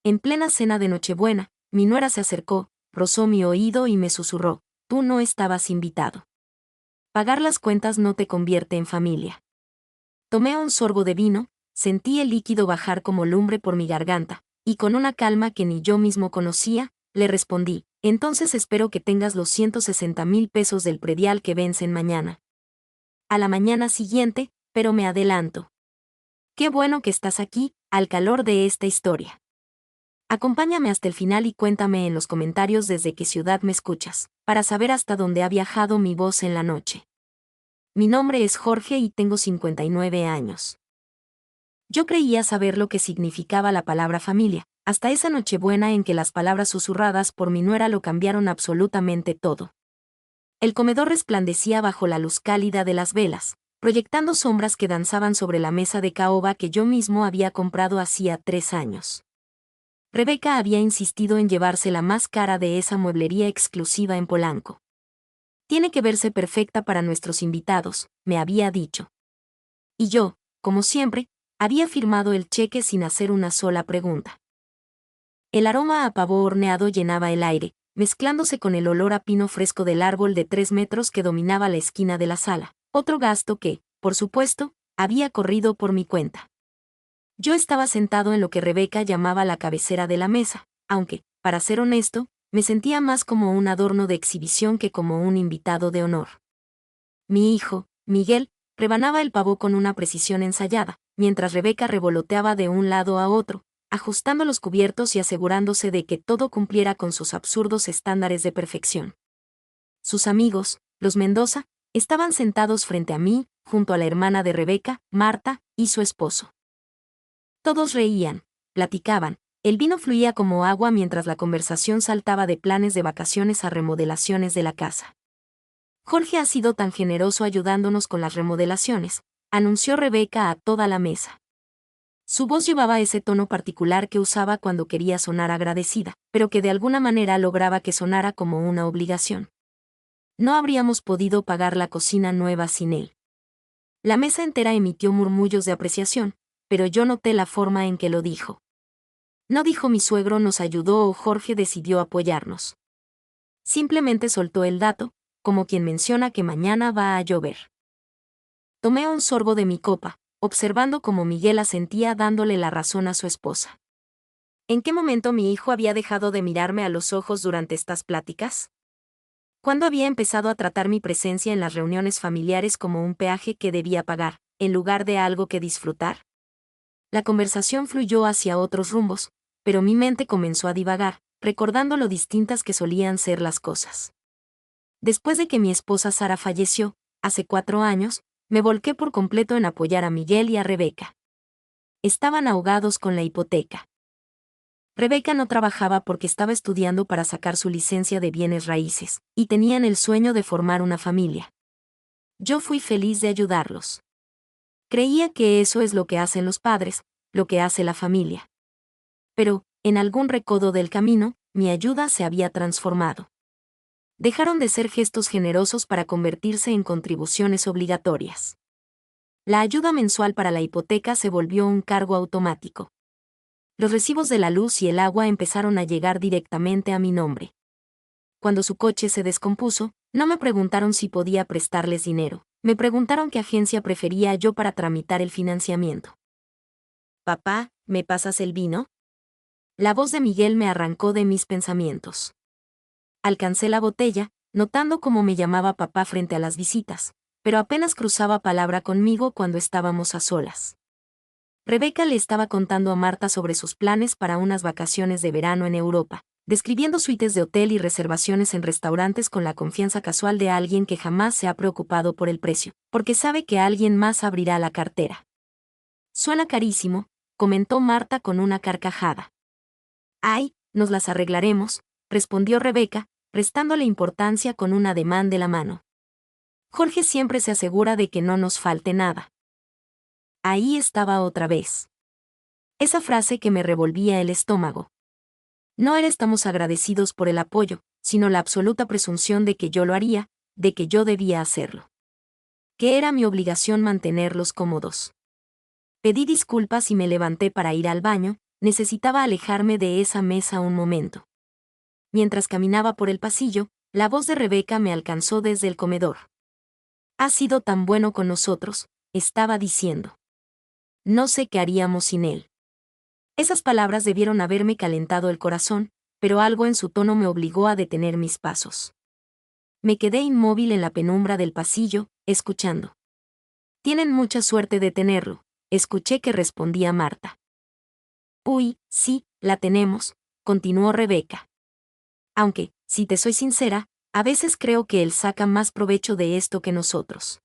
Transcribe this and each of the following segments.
En plena cena de Nochebuena, mi nuera se acercó, rozó mi oído y me susurró: «Tú no estabas invitado. Pagar las cuentas no te convierte en familia». Tomé un sorbo de vino, sentí el líquido bajar como lumbre por mi garganta, y con una calma que ni yo mismo conocía, le respondí: «Entonces espero que tengas los 160,000 pesos del predial que vencen mañana». A la mañana siguiente, pero me adelanto. Qué bueno que estás aquí, al calor de esta historia. Acompáñame hasta el final y cuéntame en los comentarios desde qué ciudad me escuchas, para saber hasta dónde ha viajado mi voz en la noche. Mi nombre es Jorge y tengo 59 años. Yo creía saber lo que significaba la palabra familia, hasta esa Nochebuena en que las palabras susurradas por mi nuera lo cambiaron absolutamente todo. El comedor resplandecía bajo la luz cálida de las velas, proyectando sombras que danzaban sobre la mesa de caoba que yo mismo había comprado hacía 3 años. Rebeca había insistido en llevarse la más cara de esa mueblería exclusiva en Polanco. «Tiene que verse perfecta para nuestros invitados», me había dicho. Y yo, como siempre, había firmado el cheque sin hacer una sola pregunta. El aroma a pavo horneado llenaba el aire, mezclándose con el olor a pino fresco del árbol de 3 metros que dominaba la esquina de la sala, otro gasto que, por supuesto, había corrido por mi cuenta. Yo estaba sentado en lo que Rebeca llamaba la cabecera de la mesa, aunque, para ser honesto, me sentía más como un adorno de exhibición que como un invitado de honor. Mi hijo, Miguel, rebanaba el pavo con una precisión ensayada, mientras Rebeca revoloteaba de un lado a otro, ajustando los cubiertos y asegurándose de que todo cumpliera con sus absurdos estándares de perfección. Sus amigos, los Mendoza, estaban sentados frente a mí, junto a la hermana de Rebeca, Marta, y su esposo. Todos reían, platicaban, el vino fluía como agua mientras la conversación saltaba de planes de vacaciones a remodelaciones de la casa. «Jorge ha sido tan generoso ayudándonos con las remodelaciones», anunció Rebeca a toda la mesa. Su voz llevaba ese tono particular que usaba cuando quería sonar agradecida, pero que de alguna manera lograba que sonara como una obligación. No habríamos podido pagar la cocina nueva sin él. La mesa entera emitió murmullos de apreciación, pero yo noté la forma en que lo dijo. No dijo «mi suegro nos ayudó» o «Jorge decidió apoyarnos». Simplemente soltó el dato, como quien menciona que mañana va a llover. Tomé un sorbo de mi copa, observando cómo Miguel asentía dándole la razón a su esposa. ¿En qué momento mi hijo había dejado de mirarme a los ojos durante estas pláticas? ¿Cuándo había empezado a tratar mi presencia en las reuniones familiares como un peaje que debía pagar, en lugar de algo que disfrutar? La conversación fluyó hacia otros rumbos, pero mi mente comenzó a divagar, recordando lo distintas que solían ser las cosas. Después de que mi esposa Sara falleció, hace 4 años, me volqué por completo en apoyar a Miguel y a Rebeca. Estaban ahogados con la hipoteca. Rebeca no trabajaba porque estaba estudiando para sacar su licencia de bienes raíces, y tenían el sueño de formar una familia. Yo fui feliz de ayudarlos. Creía que eso es lo que hacen los padres, lo que hace la familia. Pero, en algún recodo del camino, mi ayuda se había transformado. Dejaron de ser gestos generosos para convertirse en contribuciones obligatorias. La ayuda mensual para la hipoteca se volvió un cargo automático. Los recibos de la luz y el agua empezaron a llegar directamente a mi nombre. Cuando su coche se descompuso, no me preguntaron si podía prestarles dinero, me preguntaron qué agencia prefería yo para tramitar el financiamiento. «Papá, ¿me pasas el vino?». La voz de Miguel me arrancó de mis pensamientos. Alcancé la botella, notando cómo me llamaba papá frente a las visitas, pero apenas cruzaba palabra conmigo cuando estábamos a solas. Rebeca le estaba contando a Marta sobre sus planes para unas vacaciones de verano en Europa, describiendo suites de hotel y reservaciones en restaurantes con la confianza casual de alguien que jamás se ha preocupado por el precio, porque sabe que alguien más abrirá la cartera. «Suena carísimo», comentó Marta con una carcajada. «Ay, nos las arreglaremos», respondió Rebeca, restándole importancia con un ademán de la mano. «Jorge siempre se asegura de que no nos falte nada». Ahí estaba otra vez. Esa frase que me revolvía el estómago. No era «estamos agradecidos por el apoyo», sino la absoluta presunción de que yo lo haría, de que yo debía hacerlo. Que era mi obligación mantenerlos cómodos. Pedí disculpas y me levanté para ir al baño, necesitaba alejarme de esa mesa un momento. Mientras caminaba por el pasillo, la voz de Rebeca me alcanzó desde el comedor. «Has sido tan bueno con nosotros», estaba diciendo. «No sé qué haríamos sin él». Esas palabras debieron haberme calentado el corazón, pero algo en su tono me obligó a detener mis pasos. Me quedé inmóvil en la penumbra del pasillo, escuchando. «Tienen mucha suerte de tenerlo», escuché que respondía Marta. «Uy, sí, la tenemos», continuó Rebeca. «Aunque, si te soy sincera, a veces creo que él saca más provecho de esto que nosotros.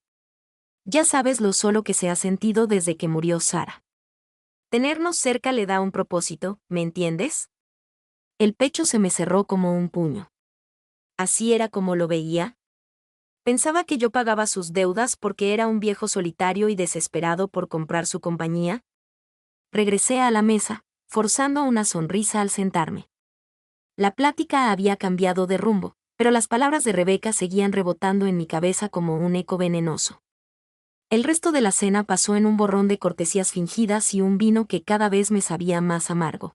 Ya sabes lo solo que se ha sentido desde que murió Sara. Tenernos cerca le da un propósito, ¿me entiendes?» El pecho se me cerró como un puño. ¿Así era como lo veía? ¿Pensaba que yo pagaba sus deudas porque era un viejo solitario y desesperado por comprar su compañía? Regresé a la mesa, forzando una sonrisa al sentarme. La plática había cambiado de rumbo, pero las palabras de Rebeca seguían rebotando en mi cabeza como un eco venenoso. El resto de la cena pasó en un borrón de cortesías fingidas y un vino que cada vez me sabía más amargo.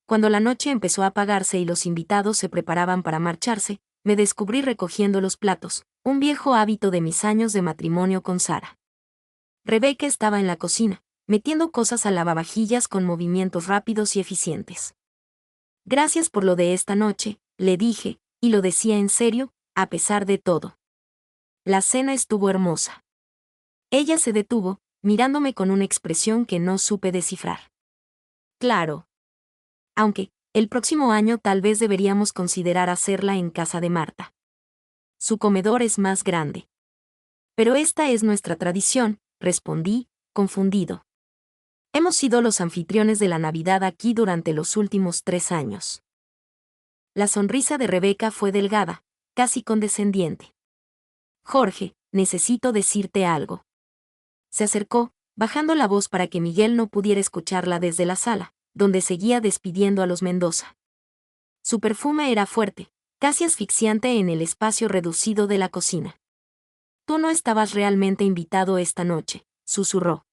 Cuando la noche empezó a apagarse y los invitados se preparaban para marcharse, me descubrí recogiendo los platos, un viejo hábito de mis años de matrimonio con Sara. Rebeca estaba en la cocina, metiendo cosas al lavavajillas con movimientos rápidos y eficientes. «Gracias por lo de esta noche», le dije, y lo decía en serio, a pesar de todo. La cena estuvo hermosa. Ella se detuvo, mirándome con una expresión que no supe descifrar. «Claro. Aunque, el próximo año tal vez deberíamos considerar hacerla en casa de Marta. Su comedor es más grande». «Pero esta es nuestra tradición», respondí, confundido. «Hemos sido los anfitriones de la Navidad aquí durante los últimos 3 años». La sonrisa de Rebeca fue delgada, casi condescendiente. «Jorge, necesito decirte algo». Se acercó, bajando la voz para que Miguel no pudiera escucharla desde la sala, donde seguía despidiendo a los Mendoza. Su perfume era fuerte, casi asfixiante en el espacio reducido de la cocina. «Tú no estabas realmente invitado esta noche», susurró.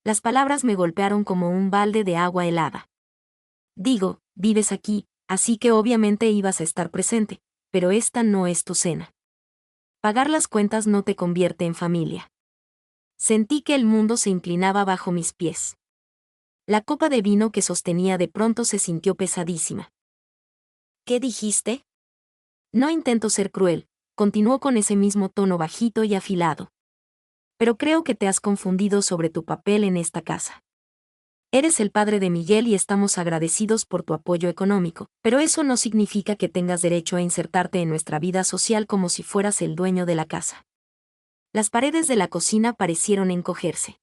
Las palabras me golpearon como un balde de agua helada. «Digo, vives aquí, así que obviamente ibas a estar presente, pero esta no es tu cena. Pagar las cuentas no te convierte en familia». Sentí que el mundo se inclinaba bajo mis pies. La copa de vino que sostenía de pronto se sintió pesadísima. «¿Qué dijiste?» «No intento ser cruel», continuó con ese mismo tono bajito y afilado. «Pero creo que te has confundido sobre tu papel en esta casa. Eres el padre de Miguel y estamos agradecidos por tu apoyo económico, pero eso no significa que tengas derecho a insertarte en nuestra vida social como si fueras el dueño de la casa». Las paredes de la cocina parecieron encogerse.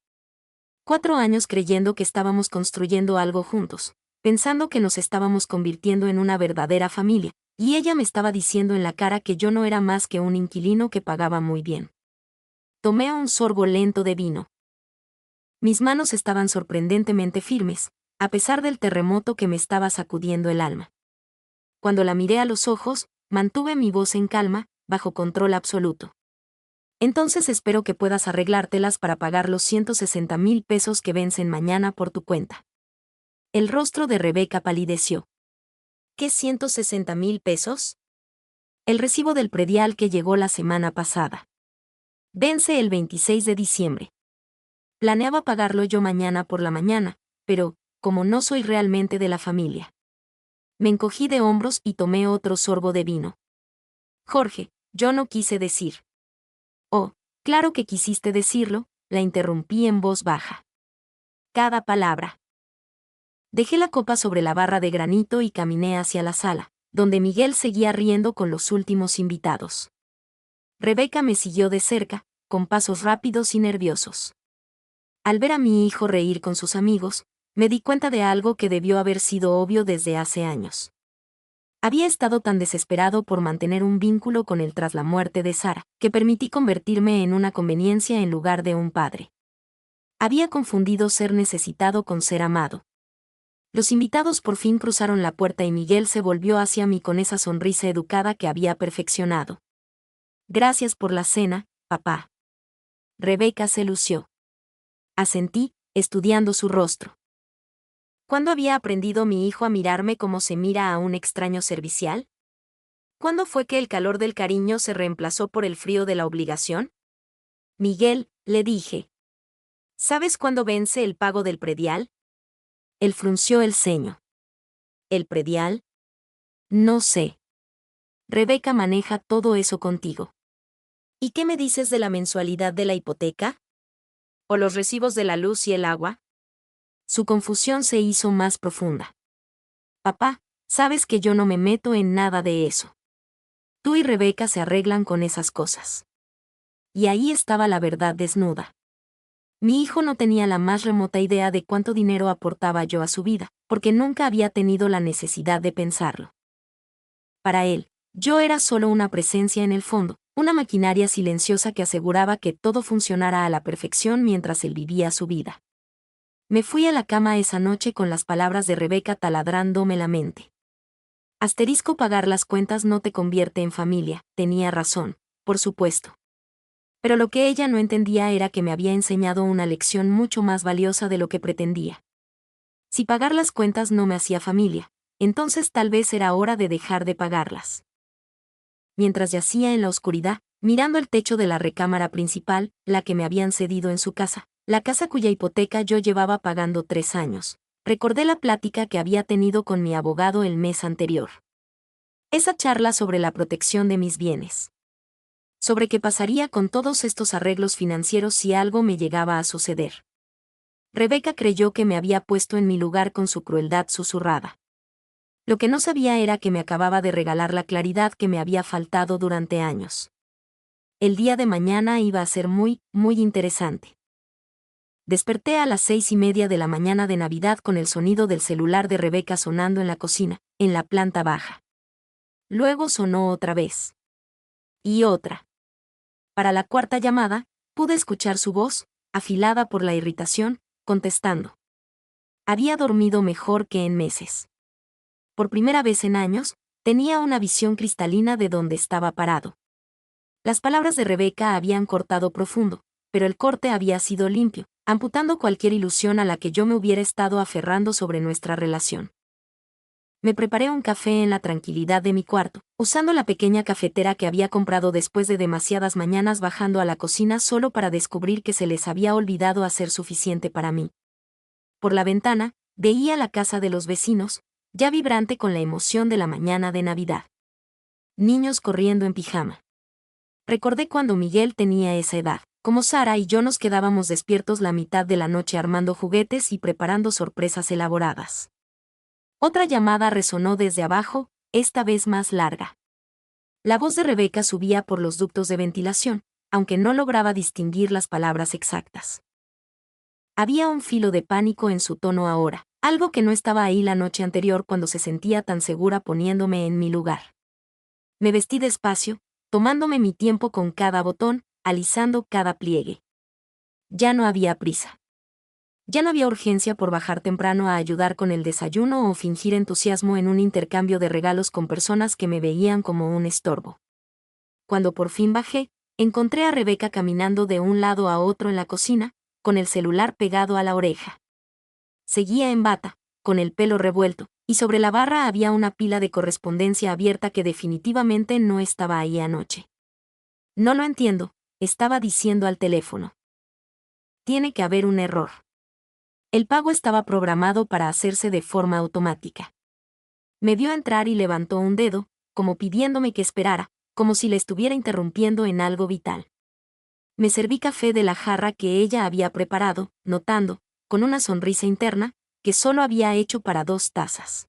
4 años creyendo que estábamos construyendo algo juntos, pensando que nos estábamos convirtiendo en una verdadera familia, y ella me estaba diciendo en la cara que yo no era más que un inquilino que pagaba muy bien. Tomé un sorbo lento de vino. Mis manos estaban sorprendentemente firmes, a pesar del terremoto que me estaba sacudiendo el alma. Cuando la miré a los ojos, mantuve mi voz en calma, bajo control absoluto. «Entonces espero que puedas arreglártelas para pagar los 160,000 pesos que vencen mañana por tu cuenta». El rostro de Rebeca palideció. «¿Qué 160,000 pesos?» «El recibo del predial que llegó la semana pasada. Vence el 26 de diciembre. Planeaba pagarlo yo mañana por la mañana, pero, como no soy realmente de la familia». Me encogí de hombros y tomé otro sorbo de vino. «Jorge, yo no quise decir». «Oh, claro que quisiste decirlo», la interrumpí en voz baja. «Cada palabra». Dejé la copa sobre la barra de granito y caminé hacia la sala, donde Miguel seguía riendo con los últimos invitados. Rebeca me siguió de cerca, con pasos rápidos y nerviosos. Al ver a mi hijo reír con sus amigos, me di cuenta de algo que debió haber sido obvio desde hace años. Había estado tan desesperado por mantener un vínculo con él tras la muerte de Sara, que permití convertirme en una conveniencia en lugar de un padre. Había confundido ser necesitado con ser amado. Los invitados por fin cruzaron la puerta y Miguel se volvió hacia mí con esa sonrisa educada que había perfeccionado. «Gracias por la cena, papá». Rebeca se lució. Asentí, estudiando su rostro. ¿Cuándo había aprendido mi hijo a mirarme como se mira a un extraño servicial? ¿Cuándo fue que el calor del cariño se reemplazó por el frío de la obligación? Miguel, le dije. ¿Sabes cuándo vence el pago del predial? Él frunció el ceño. ¿El predial? No sé. Rebeca maneja todo eso contigo. ¿Y qué me dices de la mensualidad de la hipoteca? ¿O los recibos de la luz y el agua? Su confusión se hizo más profunda. Papá, sabes que yo no me meto en nada de eso. Tú y Rebeca se arreglan con esas cosas. Y ahí estaba la verdad desnuda. Mi hijo no tenía la más remota idea de cuánto dinero aportaba yo a su vida, porque nunca había tenido la necesidad de pensarlo. Para él, yo era solo una presencia en el fondo, una maquinaria silenciosa que aseguraba que todo funcionara a la perfección mientras él vivía su vida. Me fui a la cama esa noche con las palabras de Rebeca taladrándome la mente. Asterisco, pagar las cuentas no te convierte en familia, tenía razón, por supuesto. Pero lo que ella no entendía era que me había enseñado una lección mucho más valiosa de lo que pretendía. Si pagar las cuentas no me hacía familia, entonces tal vez era hora de dejar de pagarlas. Mientras yacía en la oscuridad, mirando el techo de la recámara principal, la que me habían cedido en su casa, la casa cuya hipoteca yo llevaba pagando 3 años, recordé la plática que había tenido con mi abogado el mes anterior. Esa charla sobre la protección de mis bienes. Sobre qué pasaría con todos estos arreglos financieros si algo me llegaba a suceder. Rebeca creyó que me había puesto en mi lugar con su crueldad susurrada. Lo que no sabía era que me acababa de regalar la claridad que me había faltado durante años. El día de mañana iba a ser muy, muy interesante. Desperté a las 6:30 de la mañana de Navidad con el sonido del celular de Rebeca sonando en la cocina, en la planta baja. Luego sonó otra vez. Y otra. Para la cuarta llamada, pude escuchar su voz, afilada por la irritación, contestando. Había dormido mejor que en meses. Por primera vez en años, tenía una visión cristalina de donde estaba parado. Las palabras de Rebeca habían cortado profundo, pero el corte había sido limpio, amputando cualquier ilusión a la que yo me hubiera estado aferrando sobre nuestra relación. Me preparé un café en la tranquilidad de mi cuarto, usando la pequeña cafetera que había comprado después de demasiadas mañanas bajando a la cocina solo para descubrir que se les había olvidado hacer suficiente para mí. Por la ventana, veía la casa de los vecinos, ya vibrante con la emoción de la mañana de Navidad. Niños corriendo en pijama. Recordé cuando Miguel tenía esa edad, como Sara y yo nos quedábamos despiertos la mitad de la noche armando juguetes y preparando sorpresas elaboradas. Otra llamada resonó desde abajo, esta vez más larga. La voz de Rebeca subía por los ductos de ventilación, aunque no lograba distinguir las palabras exactas. Había un filo de pánico en su tono ahora, algo que no estaba ahí la noche anterior cuando se sentía tan segura poniéndome en mi lugar. Me vestí despacio, tomándome mi tiempo con cada botón, alisando cada pliegue. Ya no había prisa. Ya no había urgencia por bajar temprano a ayudar con el desayuno o fingir entusiasmo en un intercambio de regalos con personas que me veían como un estorbo. Cuando por fin bajé, encontré a Rebeca caminando de un lado a otro en la cocina, con el celular pegado a la oreja. Seguía en bata, con el pelo revuelto, y sobre la barra había una pila de correspondencia abierta que definitivamente no estaba ahí anoche. No lo entiendo, estaba diciendo al teléfono. Tiene que haber un error. El pago estaba programado para hacerse de forma automática. Me vio entrar y levantó un dedo, como pidiéndome que esperara, como si le estuviera interrumpiendo en algo vital. Me serví café de la jarra que ella había preparado, notando, con una sonrisa interna, que solo había hecho para 2 tazas.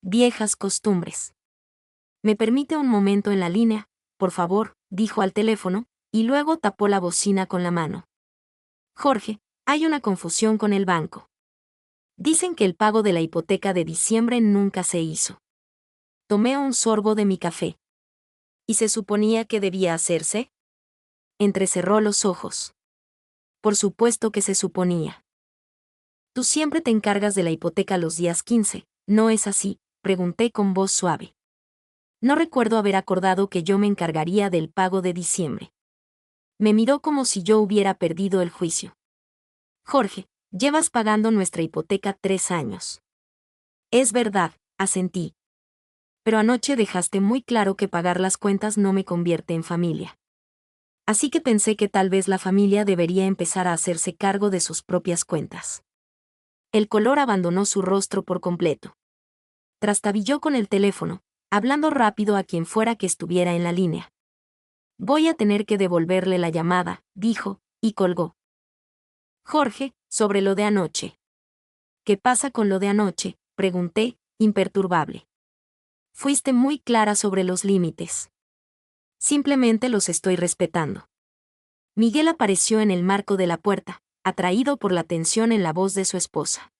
Viejas costumbres. ¿Me permite un momento en la línea, por favor?, dijo al teléfono, y luego tapó la bocina con la mano. Jorge, hay una confusión con el banco. Dicen que el pago de la hipoteca de diciembre nunca se hizo. Tomé un sorbo de mi café. ¿Y se suponía que debía hacerse? Entrecerró los ojos. Por supuesto que se suponía. Tú siempre te encargas de la hipoteca los días 15, ¿no es así?, pregunté con voz suave. No recuerdo haber acordado que yo me encargaría del pago de diciembre. Me miró como si yo hubiera perdido el juicio. Jorge, Llevas pagando nuestra hipoteca 3 años. Es verdad, asentí. Pero anoche dejaste muy claro que pagar las cuentas no me convierte en familia. Así que pensé que tal vez la familia debería empezar a hacerse cargo de sus propias cuentas. El color abandonó su rostro por completo. Trastabilló con el teléfono, hablando rápido a quien fuera que estuviera en la línea. Voy a tener que devolverle la llamada, dijo, y colgó. Jorge, sobre lo de anoche. ¿Qué pasa con lo de anoche?, pregunté, imperturbable. Fuiste muy clara sobre los límites. Simplemente los estoy respetando. Miguel apareció en el marco de la puerta, atraído por la tensión en la voz de su esposa.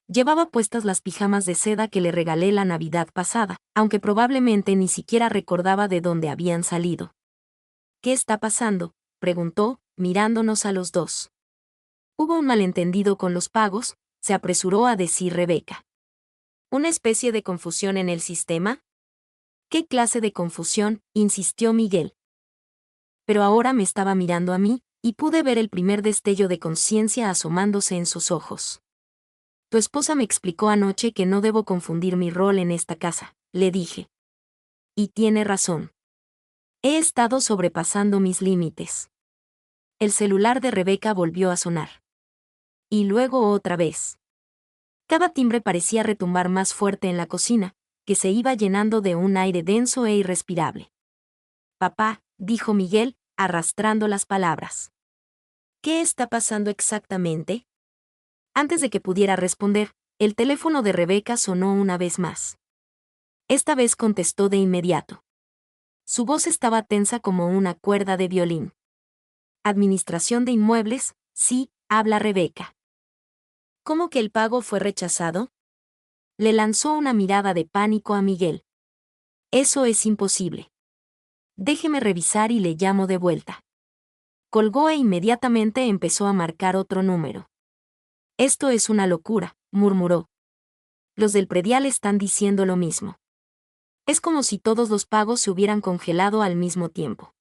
Llevaba puestas las pijamas de seda que le regalé la Navidad pasada, aunque probablemente ni siquiera recordaba de dónde habían salido. ¿Qué está pasando?, preguntó, mirándonos a los dos. Hubo un malentendido con los pagos, se apresuró a decir Rebeca. ¿Una especie de confusión en el sistema? ¿Qué clase de confusión?, insistió Miguel. Pero ahora me estaba mirando a mí, y pude ver el primer destello de conciencia asomándose en sus ojos. Tu esposa me explicó anoche que no debo confundir mi rol en esta casa, le dije. Y tiene razón. He estado sobrepasando mis límites. El celular de Rebeca volvió a sonar. Y luego otra vez. Cada timbre parecía retumbar más fuerte en la cocina, que se iba llenando de un aire denso e irrespirable. Papá, dijo Miguel, arrastrando las palabras. ¿Qué está pasando exactamente? Antes de que pudiera responder, el teléfono de Rebeca sonó una vez más. Esta vez contestó de inmediato. Su voz estaba tensa como una cuerda de violín. Administración de inmuebles, sí, habla Rebeca. ¿Cómo que el pago fue rechazado? Le lanzó una mirada de pánico a Miguel. Eso es imposible. Déjeme revisar y le llamo de vuelta. Colgó e inmediatamente empezó a marcar otro número. Esto es una locura, murmuró. Los del predial están diciendo lo mismo. Es como si todos los pagos se hubieran congelado al mismo tiempo.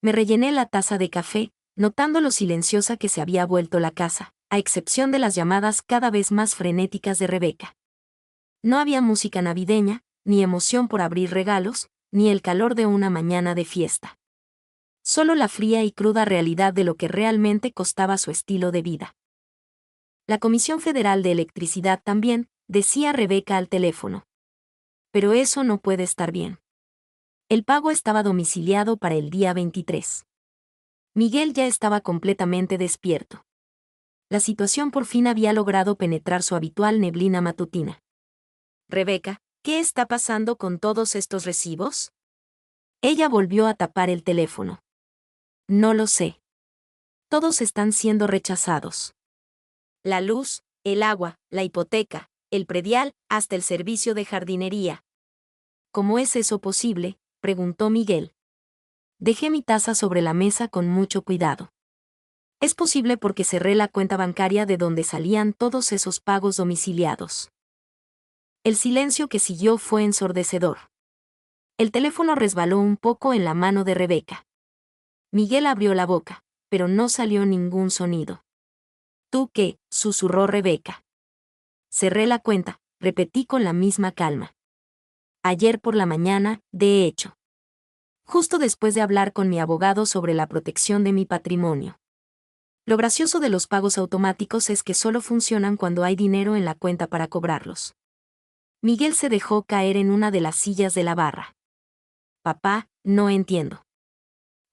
Me rellené la taza de café, notando lo silenciosa que se había vuelto la casa, a excepción de las llamadas cada vez más frenéticas de Rebeca. No había música navideña, ni emoción por abrir regalos, ni el calor de una mañana de fiesta. Solo la fría y cruda realidad de lo que realmente costaba su estilo de vida. La Comisión Federal de Electricidad también, decía Rebeca al teléfono. Pero eso no puede estar bien. El pago estaba domiciliado para el día 23. Miguel ya estaba completamente despierto. La situación por fin había logrado penetrar su habitual neblina matutina. Rebeca, ¿qué está pasando con todos estos recibos? Ella volvió a tapar el teléfono. No lo sé. Todos están siendo rechazados. La luz, el agua, la hipoteca, el predial, hasta el servicio de jardinería. ¿Cómo es eso posible?, preguntó Miguel. Dejé mi taza sobre la mesa con mucho cuidado. Es posible porque cerré la cuenta bancaria de donde salían todos esos pagos domiciliados. El silencio que siguió fue ensordecedor. El teléfono resbaló un poco en la mano de Rebeca. Miguel abrió la boca, pero no salió ningún sonido. ¿Tú qué?, susurró Rebeca. Cerré la cuenta, repetí con la misma calma. Ayer por la mañana, de hecho. Justo después de hablar con mi abogado sobre la protección de mi patrimonio. Lo gracioso de los pagos automáticos es que solo funcionan cuando hay dinero en la cuenta para cobrarlos. Miguel se dejó caer en una de las sillas de la barra. Papá, no entiendo.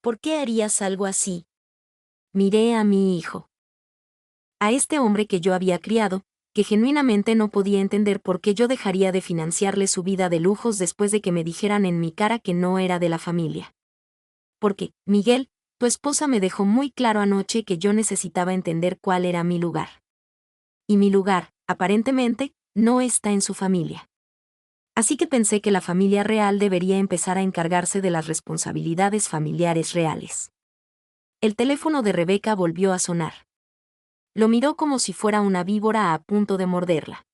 ¿Por qué harías algo así? Miré a mi hijo. A este hombre que yo había criado, que genuinamente no podía entender por qué yo dejaría de financiarle su vida de lujos después de que me dijeran en mi cara que no era de la familia. Porque, Miguel, tu esposa me dejó muy claro anoche que yo necesitaba entender cuál era mi lugar. Y mi lugar, aparentemente, no está en su familia. Así que pensé que la familia real debería empezar a encargarse de las responsabilidades familiares reales. El teléfono de Rebeca volvió a sonar. Lo miró como si fuera una víbora a punto de morderla.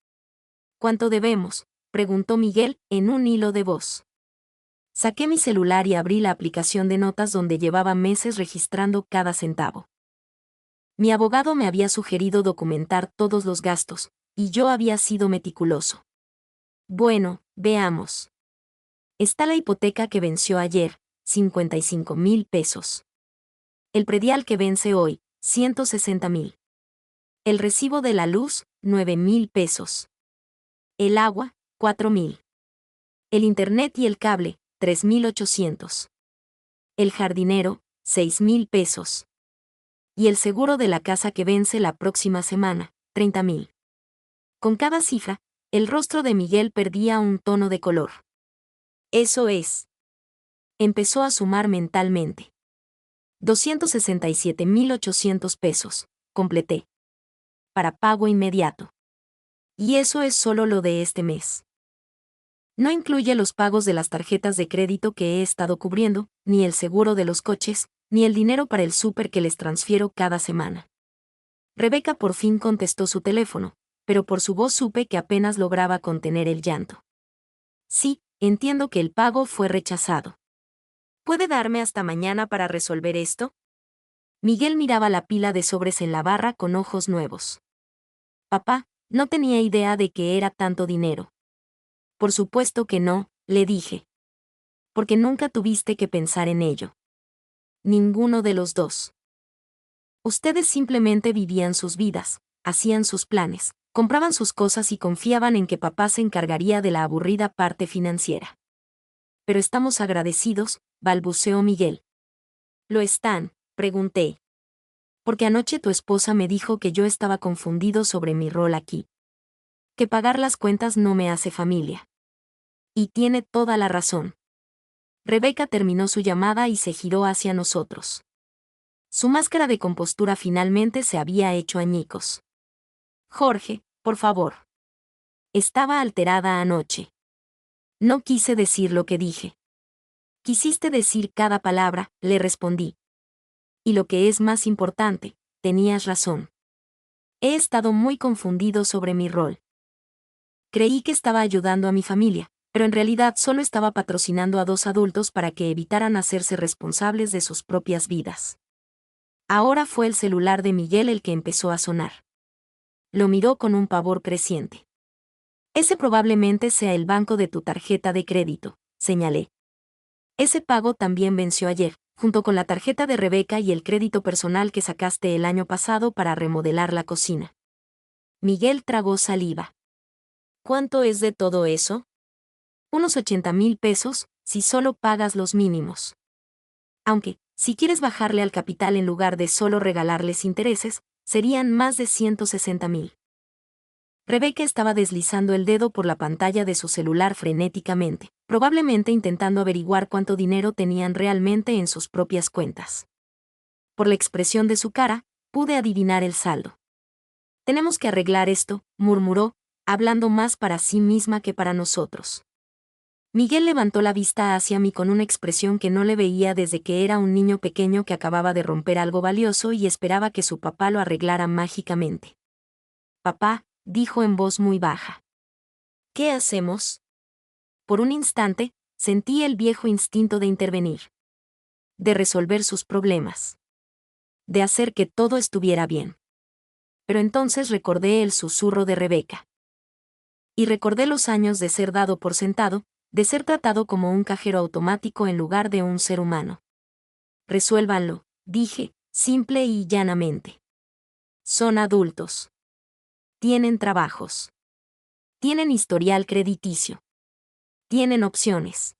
¿Cuánto debemos?, preguntó Miguel, en un hilo de voz. Saqué mi celular y abrí la aplicación de notas donde llevaba meses registrando cada centavo. Mi abogado me había sugerido documentar todos los gastos, y yo había sido meticuloso. Bueno, veamos. Está la hipoteca que venció ayer, 55,000 pesos. El predial que vence hoy, 160,000. El recibo de la luz, 9,000 pesos. El agua, 4,000. El internet y el cable, 3,800. El jardinero, 6,000 pesos. Y el seguro de la casa que vence la próxima semana, 30,000. Con cada cifra, el rostro de Miguel perdía un tono de color. Eso es. Empezó a sumar mentalmente. 267,800 pesos, completé. Para pago inmediato. Y eso es solo lo de este mes. No incluye los pagos de las tarjetas de crédito que he estado cubriendo, ni el seguro de los coches, ni el dinero para el súper que les transfiero cada semana. Rebeca por fin contestó su teléfono, pero por su voz supe que apenas lograba contener el llanto. Sí, entiendo que el pago fue rechazado. ¿Puede darme hasta mañana para resolver esto? Miguel miraba la pila de sobres en la barra con ojos nuevos. Papá, no tenía idea de que era tanto dinero. Por supuesto que no, le dije. Porque nunca tuviste que pensar en ello. Ninguno de los dos. Ustedes simplemente vivían sus vidas, hacían sus planes, compraban sus cosas y confiaban en que papá se encargaría de la aburrida parte financiera. Pero estamos agradecidos, balbuceó Miguel. ¿Lo están?, pregunté. Porque anoche tu esposa me dijo que yo estaba confundido sobre mi rol aquí. Que pagar las cuentas no me hace familia. Y tiene toda la razón. Rebeca terminó su llamada y se giró hacia nosotros. Su máscara de compostura finalmente se había hecho añicos. Jorge, por favor. Estaba alterada anoche. No quise decir lo que dije. Quisiste decir cada palabra, le respondí. Y lo que es más importante, tenías razón. He estado muy confundido sobre mi rol. Creí que estaba ayudando a mi familia, pero en realidad solo estaba patrocinando a dos adultos para que evitaran hacerse responsables de sus propias vidas. Ahora fue el celular de Miguel el que empezó a sonar. Lo miró con un pavor creciente. Ese probablemente sea el banco de tu tarjeta de crédito, señalé. Ese pago también venció ayer, junto con la tarjeta de Rebeca y el crédito personal que sacaste el año pasado para remodelar la cocina. Miguel tragó saliva. ¿Cuánto es de todo eso? Unos 80,000 pesos, si solo pagas los mínimos. Aunque, si quieres bajarle al capital en lugar de solo regalarles intereses, serían más de 160,000. Rebeca estaba deslizando el dedo por la pantalla de su celular frenéticamente, probablemente intentando averiguar cuánto dinero tenían realmente en sus propias cuentas. Por la expresión de su cara, pude adivinar el saldo. Tenemos que arreglar esto, murmuró, hablando más para sí misma que para nosotros. Miguel levantó la vista hacia mí con una expresión que no le veía desde que era un niño pequeño que acababa de romper algo valioso y esperaba que su papá lo arreglara mágicamente. Papá, dijo en voz muy baja. ¿Qué hacemos? Por un instante, sentí el viejo instinto de intervenir. De resolver sus problemas. De hacer que todo estuviera bien. Pero entonces recordé el susurro de Rebeca. Y recordé los años de ser dado por sentado, de ser tratado como un cajero automático en lugar de un ser humano. Resuélvanlo, dije, simple y llanamente. Son adultos. Tienen trabajos. Tienen historial crediticio. Tienen opciones.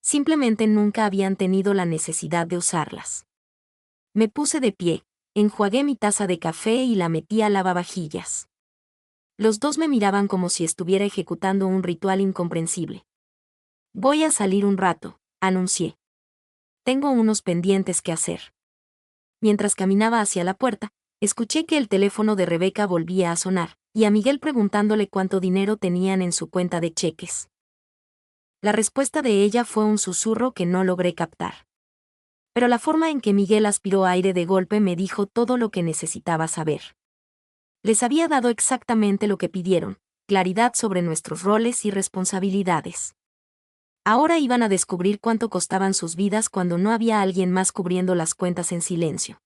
Simplemente nunca habían tenido la necesidad de usarlas. Me puse de pie, enjuagué mi taza de café y la metí al lavavajillas. Los dos me miraban como si estuviera ejecutando un ritual incomprensible. Voy a salir un rato, anuncié. Tengo unos pendientes que hacer. Mientras caminaba hacia la puerta, escuché que el teléfono de Rebeca volvía a sonar, y a Miguel preguntándole cuánto dinero tenían en su cuenta de cheques. La respuesta de ella fue un susurro que no logré captar. Pero la forma en que Miguel aspiró aire de golpe me dijo todo lo que necesitaba saber. Les había dado exactamente lo que pidieron, claridad sobre nuestros roles y responsabilidades. Ahora iban a descubrir cuánto costaban sus vidas cuando no había alguien más cubriendo las cuentas en silencio.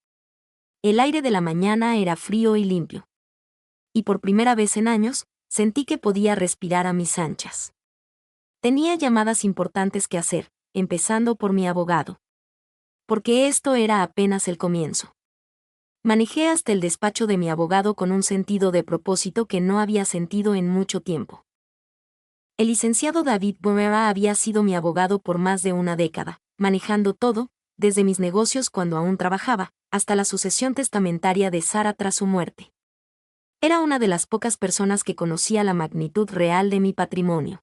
El aire de la mañana era frío y limpio. Y por primera vez en años, sentí que podía respirar a mis anchas. Tenía llamadas importantes que hacer, empezando por mi abogado. Porque esto era apenas el comienzo. Manejé hasta el despacho de mi abogado con un sentido de propósito que no había sentido en mucho tiempo. El licenciado David Bomera había sido mi abogado por más de una década, manejando todo, desde mis negocios cuando aún trabajaba, hasta la sucesión testamentaria de Sara tras su muerte. Era una de las pocas personas que conocía la magnitud real de mi patrimonio.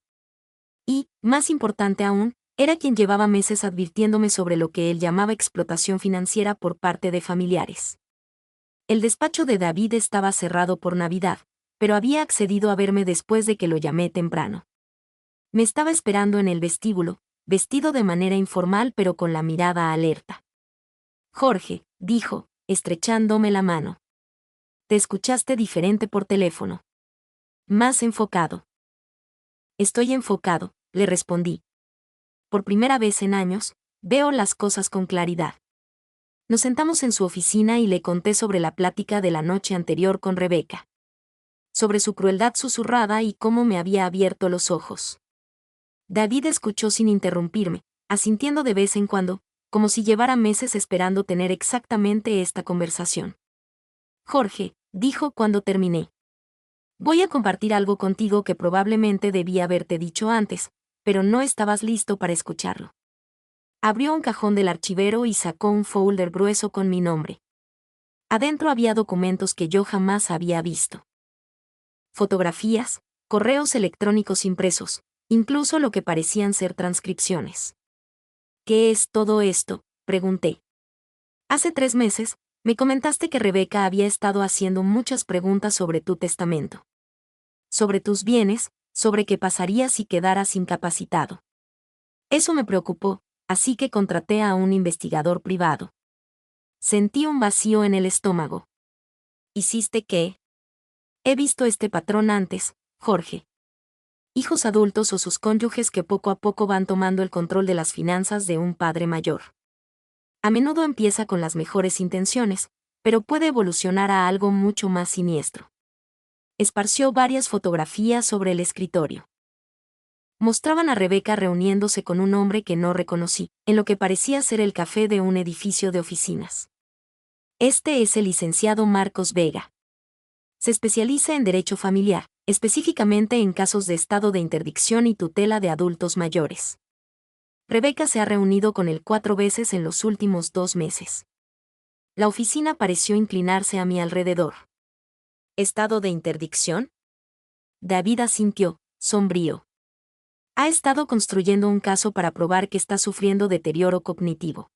Y, más importante aún, era quien llevaba meses advirtiéndome sobre lo que él llamaba explotación financiera por parte de familiares. El despacho de David estaba cerrado por Navidad, pero había accedido a verme después de que lo llamé temprano. Me estaba esperando en el vestíbulo, vestido de manera informal pero con la mirada alerta. Jorge, dijo, estrechándome la mano. Te escuchaste diferente por teléfono. Más enfocado. Estoy enfocado, le respondí. Por primera vez en años, veo las cosas con claridad. Nos sentamos en su oficina y le conté sobre la plática de la noche anterior con Rebeca. Sobre su crueldad susurrada y cómo me había abierto los ojos. David escuchó sin interrumpirme, asintiendo de vez en cuando, como si llevara meses esperando tener exactamente esta conversación. Jorge, dijo cuando terminé. Voy a compartir algo contigo que probablemente debí haberte dicho antes, pero no estabas listo para escucharlo. Abrió un cajón del archivero y sacó un folder grueso con mi nombre. Adentro había documentos que yo jamás había visto. Fotografías, correos electrónicos impresos, incluso lo que parecían ser transcripciones. ¿Qué es todo esto?, pregunté. Hace 3 meses, me comentaste que Rebeca había estado haciendo muchas preguntas sobre tu testamento. Sobre tus bienes, sobre qué pasaría si quedaras incapacitado. Eso me preocupó, así que contraté a un investigador privado. Sentí un vacío en el estómago. ¿Hiciste qué? He visto este patrón antes, Jorge. Hijos adultos o sus cónyuges que poco a poco van tomando el control de las finanzas de un padre mayor. A menudo empieza con las mejores intenciones, pero puede evolucionar a algo mucho más siniestro. Esparció varias fotografías sobre el escritorio. Mostraban a Rebeca reuniéndose con un hombre que no reconocí, en lo que parecía ser el café de un edificio de oficinas. Este es el licenciado Marcos Vega. Se especializa en derecho familiar, específicamente en casos de estado de interdicción y tutela de adultos mayores. Rebeca se ha reunido con él 4 veces en los últimos 2 meses. La oficina pareció inclinarse a mi alrededor. ¿Estado de interdicción? David asintió, sombrío. Ha estado construyendo un caso para probar que está sufriendo deterioro cognitivo.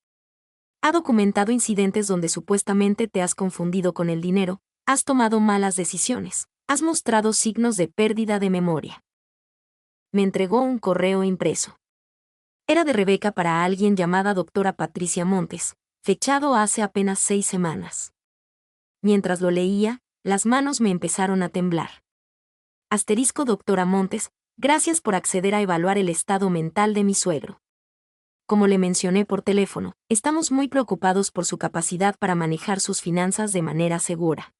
Ha documentado incidentes donde supuestamente te has confundido con el dinero, has tomado malas decisiones, has mostrado signos de pérdida de memoria. Me entregó un correo impreso. Era de Rebeca para alguien llamada doctora Patricia Montes, fechado hace apenas 6 semanas. Mientras lo leía, las manos me empezaron a temblar. Asterisco doctora Montes, gracias por acceder a evaluar el estado mental de mi suegro. Como le mencioné por teléfono, estamos muy preocupados por su capacidad para manejar sus finanzas de manera segura.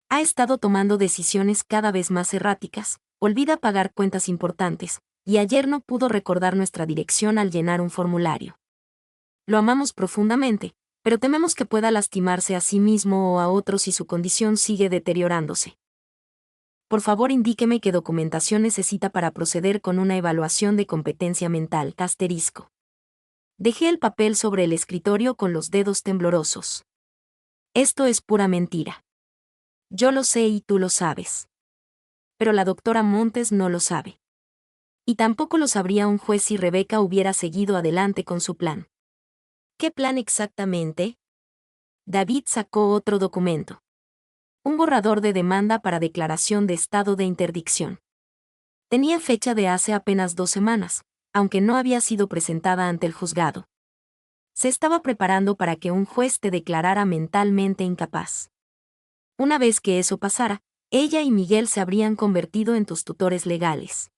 Ha estado tomando decisiones cada vez más erráticas, olvida pagar cuentas importantes, y ayer no pudo recordar nuestra dirección al llenar un formulario. Lo amamos profundamente, pero tememos que pueda lastimarse a sí mismo o a otros si su condición sigue deteriorándose. Por favor, indíqueme qué documentación necesita para proceder con una evaluación de competencia mental. Asterisco. Dejé el papel sobre el escritorio con los dedos temblorosos. Esto es pura mentira. Yo lo sé y tú lo sabes. Pero la doctora Montes no lo sabe. Y tampoco lo sabría un juez si Rebeca hubiera seguido adelante con su plan. ¿Qué plan exactamente? David sacó otro documento. Un borrador de demanda para declaración de estado de interdicción. Tenía fecha de hace apenas 2 semanas, aunque no había sido presentada ante el juzgado. Se estaba preparando para que un juez te declarara mentalmente incapaz. Una vez que eso pasara, ella y Miguel se habrían convertido en tus tutores legales.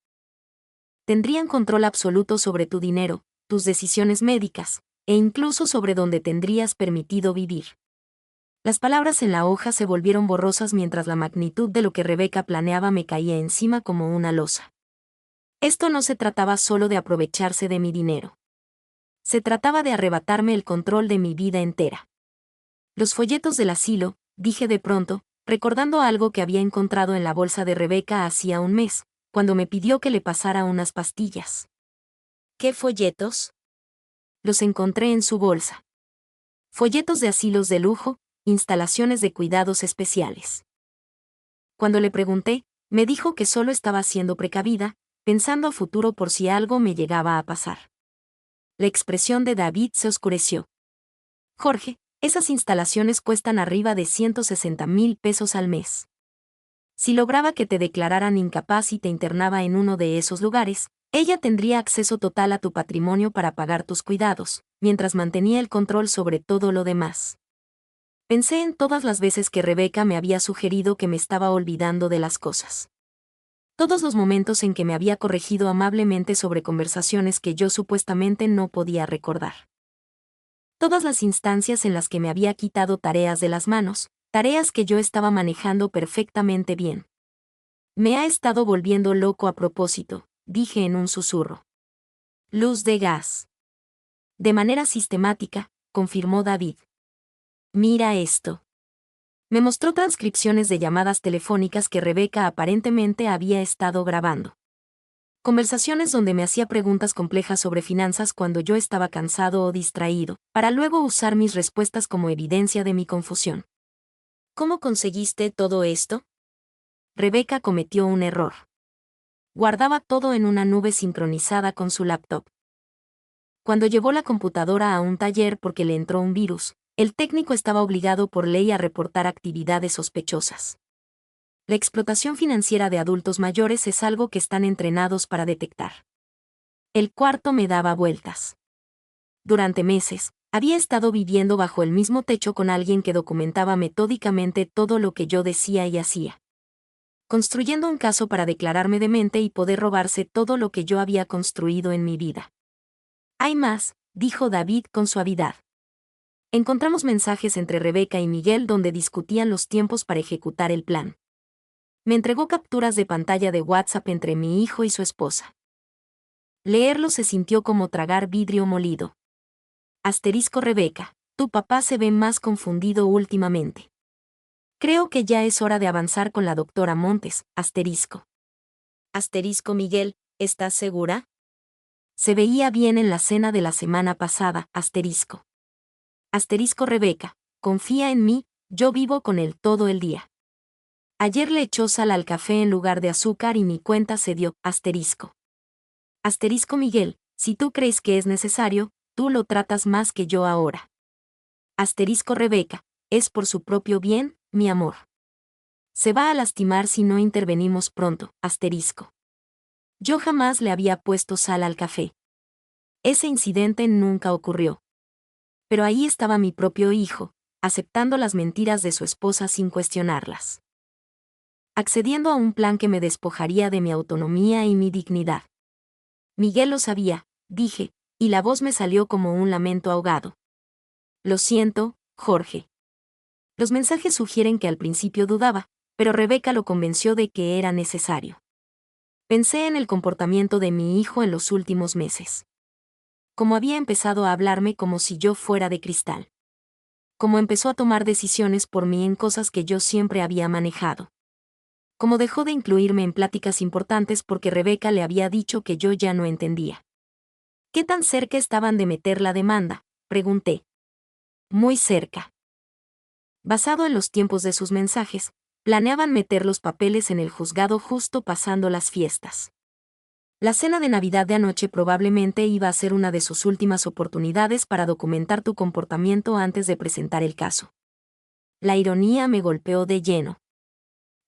Tendrían control absoluto sobre tu dinero, tus decisiones médicas, e incluso sobre dónde tendrías permitido vivir. Las palabras en la hoja se volvieron borrosas mientras la magnitud de lo que Rebeca planeaba me caía encima como una losa. Esto no se trataba solo de aprovecharse de mi dinero. Se trataba de arrebatarme el control de mi vida entera. Los folletos del asilo, dije de pronto, recordando algo que había encontrado en la bolsa de Rebeca hacía un mes, cuando me pidió que le pasara unas pastillas. ¿Qué folletos? Los encontré en su bolsa. Folletos de asilos de lujo, instalaciones de cuidados especiales. Cuando le pregunté, me dijo que solo estaba siendo precavida, pensando a futuro por si algo me llegaba a pasar. La expresión de David se oscureció. Jorge, esas instalaciones cuestan arriba de 160,000 pesos al mes. Si lograba que te declararan incapaz y te internaba en uno de esos lugares, ella tendría acceso total a tu patrimonio para pagar tus cuidados, mientras mantenía el control sobre todo lo demás. Pensé en todas las veces que Rebeca me había sugerido que me estaba olvidando de las cosas. Todos los momentos en que me había corregido amablemente sobre conversaciones que yo supuestamente no podía recordar. Todas las instancias en las que me había quitado tareas de las manos, tareas que yo estaba manejando perfectamente bien. Me ha estado volviendo loco a propósito, dije en un susurro. Luz de gas. De manera sistemática, confirmó David. Mira esto. Me mostró transcripciones de llamadas telefónicas que Rebeca aparentemente había estado grabando. Conversaciones donde me hacía preguntas complejas sobre finanzas cuando yo estaba cansado o distraído, para luego usar mis respuestas como evidencia de mi confusión. ¿Cómo conseguiste todo esto? Rebeca cometió un error. Guardaba todo en una nube sincronizada con su laptop. Cuando llevó la computadora a un taller porque le entró un virus, el técnico estaba obligado por ley a reportar actividades sospechosas. La explotación financiera de adultos mayores es algo que están entrenados para detectar. El cuarto me daba vueltas. Durante meses, había estado viviendo bajo el mismo techo con alguien que documentaba metódicamente todo lo que yo decía y hacía. Construyendo un caso para declararme demente y poder robarse todo lo que yo había construido en mi vida. Hay más, dijo David con suavidad. Encontramos mensajes entre Rebeca y Miguel donde discutían los tiempos para ejecutar el plan. Me entregó capturas de pantalla de WhatsApp entre mi hijo y su esposa. Leerlo se sintió como tragar vidrio molido. Asterisco Rebeca, tu papá se ve más confundido últimamente. Creo que ya es hora de avanzar con la doctora Montes, asterisco. Asterisco Miguel, ¿estás segura? Se veía bien en la cena de la semana pasada, asterisco. Asterisco Rebeca, confía en mí, yo vivo con él todo el día. Ayer le echó sal al café en lugar de azúcar y mi cuenta se dio, asterisco. Asterisco Miguel, si tú crees que es necesario, tú lo tratas más que yo ahora. Asterisco Rebeca, es por su propio bien, mi amor. Se va a lastimar si no intervenimos pronto, asterisco. Yo jamás le había puesto sal al café. Ese incidente nunca ocurrió. Pero ahí estaba mi propio hijo, aceptando las mentiras de su esposa sin cuestionarlas. Accediendo a un plan que me despojaría de mi autonomía y mi dignidad. Miguel lo sabía, dije, y la voz me salió como un lamento ahogado. Lo siento, Jorge. Los mensajes sugieren que al principio dudaba, pero Rebeca lo convenció de que era necesario. Pensé en el comportamiento de mi hijo en los últimos meses. Como había empezado a hablarme como si yo fuera de cristal. Como empezó a tomar decisiones por mí en cosas que yo siempre había manejado. Como dejó de incluirme en pláticas importantes porque Rebeca le había dicho que yo ya no entendía. ¿Qué tan cerca estaban de meter la demanda?, pregunté. Muy cerca. Basado en los tiempos de sus mensajes, planeaban meter los papeles en el juzgado justo pasando las fiestas. La cena de Navidad de anoche probablemente iba a ser una de sus últimas oportunidades para documentar tu comportamiento antes de presentar el caso. La ironía me golpeó de lleno.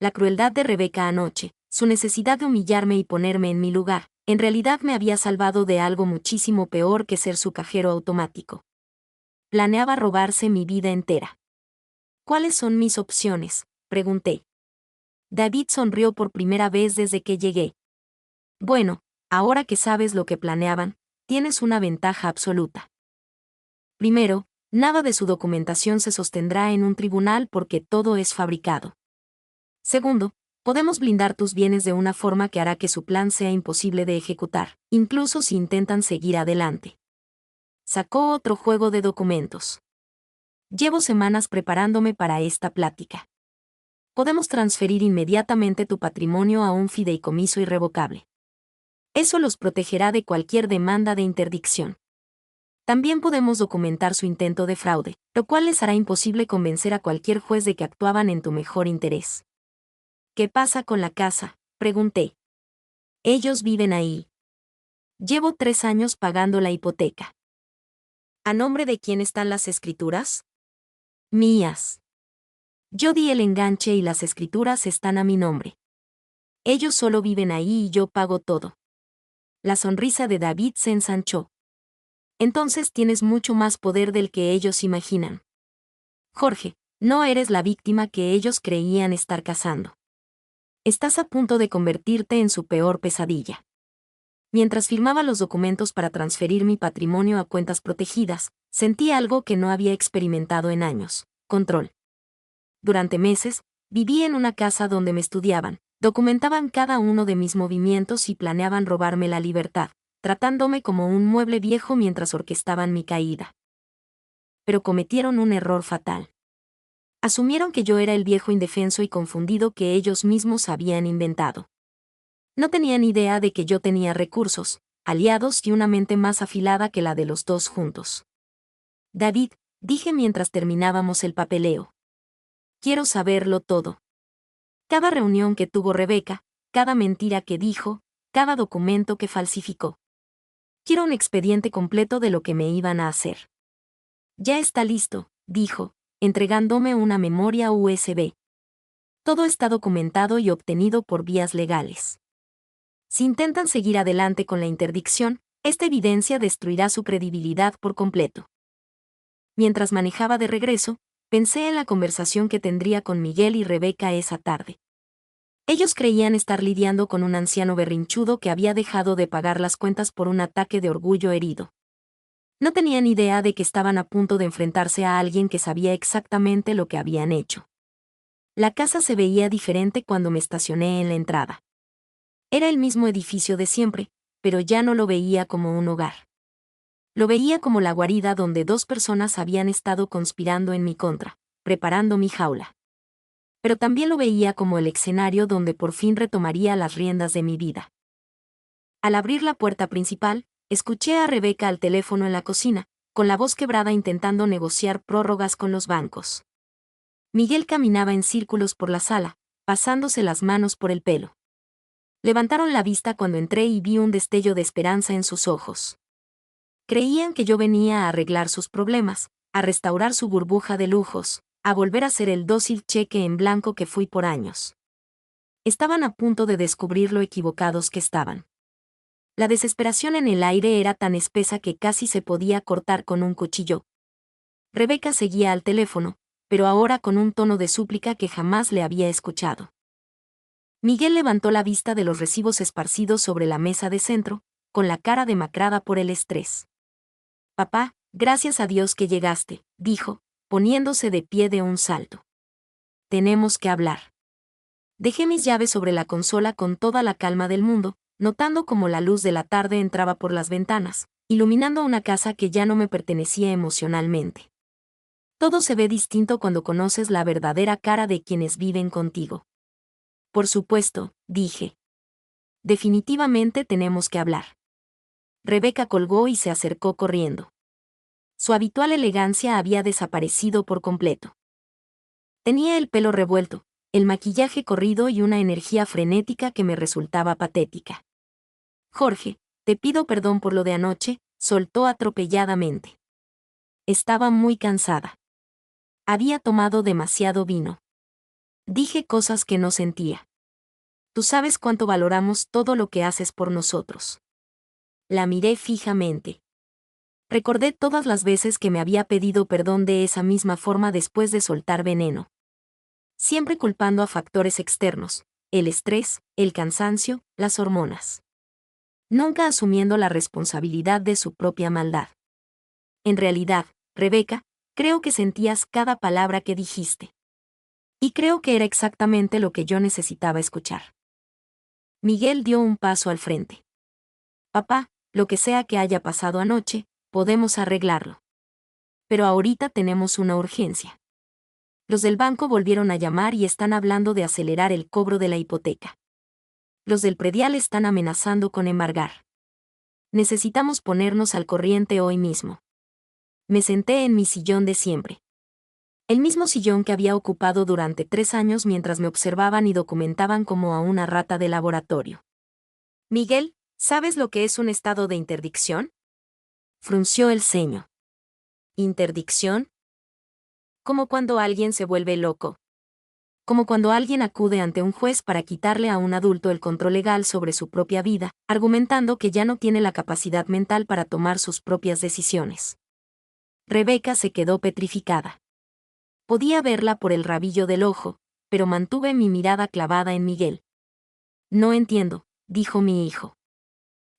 La crueldad de Rebeca anoche, su necesidad de humillarme y ponerme en mi lugar, en realidad me había salvado de algo muchísimo peor que ser su cajero automático. Planeaba robarse mi vida entera. ¿Cuáles son mis opciones?, pregunté. David sonrió por primera vez desde que llegué. Bueno, ahora que sabes lo que planeaban, tienes una ventaja absoluta. Primero, Nada de su documentación se sostendrá en un tribunal porque todo es fabricado. Segundo, podemos blindar tus bienes de una forma que hará que su plan sea imposible de ejecutar, incluso si intentan seguir adelante. Sacó otro juego de documentos. Llevo semanas preparándome para esta plática. Podemos transferir inmediatamente tu patrimonio a un fideicomiso irrevocable. Eso los protegerá de cualquier demanda de interdicción. También podemos documentar su intento de fraude, lo cual les hará imposible convencer a cualquier juez de que actuaban en tu mejor interés. ¿Qué pasa con la casa?, pregunté. Ellos viven ahí. Llevo 3 años pagando la hipoteca. ¿A nombre de quién están las escrituras? Mías. Yo di el enganche y las escrituras están a mi nombre. Ellos solo viven ahí y yo pago todo. La sonrisa de David se ensanchó. Entonces tienes mucho más poder del que ellos imaginan. Jorge, no eres la víctima que ellos creían estar cazando. Estás a punto de convertirte en su peor pesadilla. Mientras firmaba los documentos para transferir mi patrimonio a cuentas protegidas, sentí algo que no había experimentado en años: control. Durante meses, viví en una casa donde me estudiaban, documentaban cada uno de mis movimientos y planeaban robarme la libertad, tratándome como un mueble viejo mientras orquestaban mi caída. Pero cometieron un error fatal. Asumieron que yo era el viejo indefenso y confundido que ellos mismos habían inventado. No tenían idea de que yo tenía recursos, aliados y una mente más afilada que la de los dos juntos. David, dije mientras terminábamos el papeleo. Quiero saberlo todo. Cada reunión que tuvo Rebeca, cada mentira que dijo, cada documento que falsificó. Quiero un expediente completo de lo que me iban a hacer. Ya está listo, dijo, entregándome una memoria USB. Todo está documentado y obtenido por vías legales. Si intentan seguir adelante con la interdicción, esta evidencia destruirá su credibilidad por completo. Mientras manejaba de regreso, pensé en la conversación que tendría con Miguel y Rebeca esa tarde. Ellos creían estar lidiando con un anciano berrinchudo que había dejado de pagar las cuentas por un ataque de orgullo herido. No tenían idea de que estaban a punto de enfrentarse a alguien que sabía exactamente lo que habían hecho. La casa se veía diferente cuando me estacioné en la entrada. Era el mismo edificio de siempre, pero ya no lo veía como un hogar. Lo veía como la guarida donde 2 personas habían estado conspirando en mi contra, preparando mi jaula. Pero también lo veía como el escenario donde por fin retomaría las riendas de mi vida. Al abrir la puerta principal, escuché a Rebeca al teléfono en la cocina, con la voz quebrada intentando negociar prórrogas con los bancos. Miguel caminaba en círculos por la sala, pasándose las manos por el pelo. Levantaron la vista cuando entré y vi un destello de esperanza en sus ojos. Creían que yo venía a arreglar sus problemas, a restaurar su burbuja de lujos, a volver a ser el dócil cheque en blanco que fui por años. Estaban a punto de descubrir lo equivocados que estaban. La desesperación en el aire era tan espesa que casi se podía cortar con un cuchillo. Rebeca seguía al teléfono, pero ahora con un tono de súplica que jamás le había escuchado. Miguel levantó la vista de los recibos esparcidos sobre la mesa de centro, con la cara demacrada por el estrés. Papá, gracias a Dios que llegaste, dijo, poniéndose de pie de un salto. Tenemos que hablar. Dejé mis llaves sobre la consola con toda la calma del mundo, notando cómo la luz de la tarde entraba por las ventanas, iluminando una casa que ya no me pertenecía emocionalmente. Todo se ve distinto cuando conoces la verdadera cara de quienes viven contigo. Por supuesto, dije. Definitivamente tenemos que hablar. Rebeca colgó y se acercó corriendo. Su habitual elegancia había desaparecido por completo. Tenía el pelo revuelto, el maquillaje corrido y una energía frenética que me resultaba patética. Jorge, te pido perdón por lo de anoche, soltó atropelladamente. Estaba muy cansada. Había tomado demasiado vino. Dije cosas que no sentía. Tú sabes cuánto valoramos todo lo que haces por nosotros. La miré fijamente. Recordé todas las veces que me había pedido perdón de esa misma forma después de soltar veneno. Siempre culpando a factores externos, el estrés, el cansancio, las hormonas. Nunca asumiendo la responsabilidad de su propia maldad. En realidad, Rebeca, Creo que sentías cada palabra que dijiste. Y creo que era exactamente lo que yo necesitaba escuchar. Miguel dio un paso al frente. Papá, lo que sea que haya pasado anoche, podemos arreglarlo. Pero ahorita tenemos una urgencia. Los del banco volvieron a llamar y están hablando de acelerar el cobro de la hipoteca. Los del predial están amenazando con embargar. Necesitamos ponernos al corriente hoy mismo. Me senté en mi sillón de siempre. El mismo sillón que había ocupado durante 3 años mientras me observaban y documentaban como a una rata de laboratorio. Miguel, ¿sabes lo que es un estado de interdicción? Frunció el ceño. ¿Interdicción? Como cuando alguien se vuelve loco. Como cuando alguien acude ante un juez para quitarle a un adulto el control legal sobre su propia vida, argumentando que ya no tiene la capacidad mental para tomar sus propias decisiones. Rebeca se quedó petrificada. Podía verla por el rabillo del ojo, pero mantuve mi mirada clavada en Miguel. No entiendo, dijo mi hijo.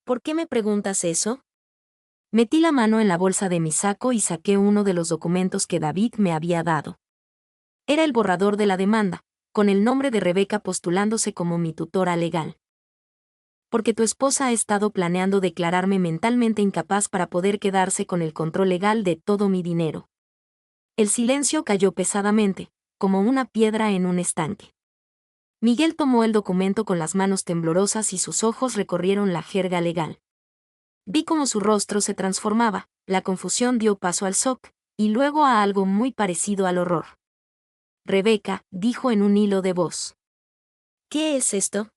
¿Por qué me preguntas eso? Metí la mano en la bolsa de mi saco y saqué uno de los documentos que David me había dado. Era el borrador de la demanda, con el nombre de Rebeca postulándose como mi tutora legal. Porque tu esposa ha estado planeando declararme mentalmente incapaz para poder quedarse con el control legal de todo mi dinero. El silencio cayó pesadamente, como una piedra en un estanque. Miguel tomó el documento con las manos temblorosas y sus ojos recorrieron la jerga legal. Vi cómo su rostro se transformaba, la confusión dio paso al shock, y luego a algo muy parecido al horror. Rebeca, dijo en un hilo de voz. ¿Qué es esto?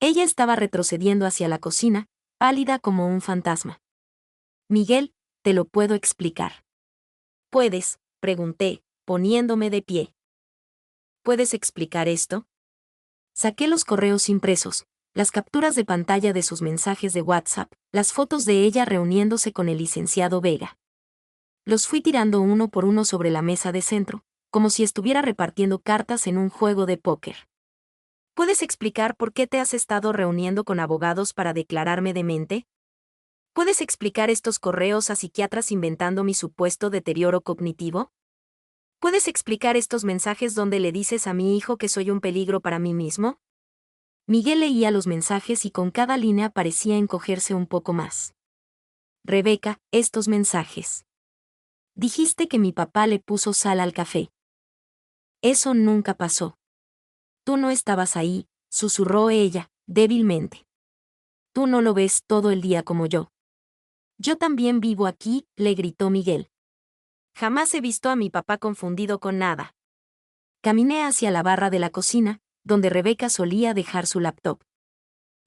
Ella estaba retrocediendo hacia la cocina, pálida como un fantasma. Miguel, te lo puedo explicar. ¿Puedes? Pregunté, poniéndome de pie. ¿Puedes explicar esto? Saqué los correos impresos, las capturas de pantalla de sus mensajes de WhatsApp, las fotos de ella reuniéndose con el licenciado Vega. Los fui tirando uno por uno sobre la mesa de centro, como si estuviera repartiendo cartas en un juego de póker. ¿Puedes explicar por qué te has estado reuniendo con abogados para declararme demente? ¿Puedes explicar estos correos a psiquiatras inventando mi supuesto deterioro cognitivo? ¿Puedes explicar estos mensajes donde le dices a mi hijo que soy un peligro para mí mismo? Miguel leía los mensajes y con cada línea parecía encogerse un poco más. Rebeca, estos mensajes. Dijiste que mi papá le puso sal al café. Eso nunca pasó. Tú no estabas ahí, susurró ella, débilmente. Tú no lo ves todo el día como yo. Yo también vivo aquí, le gritó Miguel. Jamás he visto a mi papá confundido con nada. Caminé hacia la barra de la cocina, donde Rebeca solía dejar su laptop.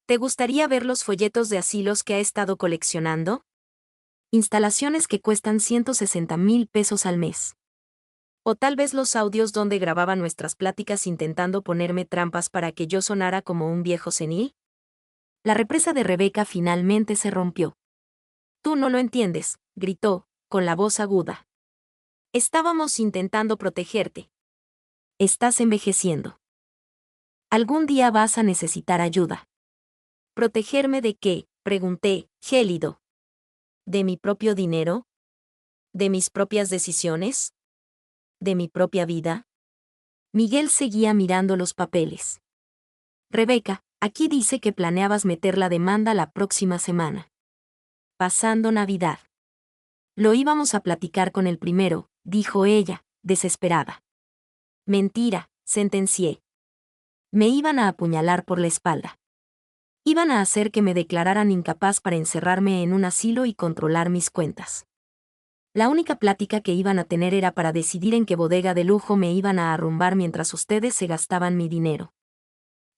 ¿Te gustaría ver los folletos de asilos que ha estado coleccionando? Instalaciones que cuestan 160,000 pesos al mes. O tal vez los audios donde grababa nuestras pláticas intentando ponerme trampas para que yo sonara como un viejo senil. La represa de Rebeca finalmente se rompió. Tú no lo entiendes, gritó, con la voz aguda. Estábamos intentando protegerte. Estás envejeciendo. Algún día vas a necesitar ayuda. ¿Protegerme de qué? Pregunté, gélido. ¿De mi propio dinero? ¿De mis propias decisiones? ¿De mi propia vida? Miguel seguía mirando los papeles. Rebeca, aquí dice que planeabas meter la demanda la próxima semana. Pasando Navidad. Lo íbamos a platicar con el primero, dijo ella, desesperada. Mentira, sentencié. Me iban a apuñalar por la espalda. Iban a hacer que me declararan incapaz para encerrarme en un asilo y controlar mis cuentas. La única plática que iban a tener era para decidir en qué bodega de lujo me iban a arrumbar mientras ustedes se gastaban mi dinero.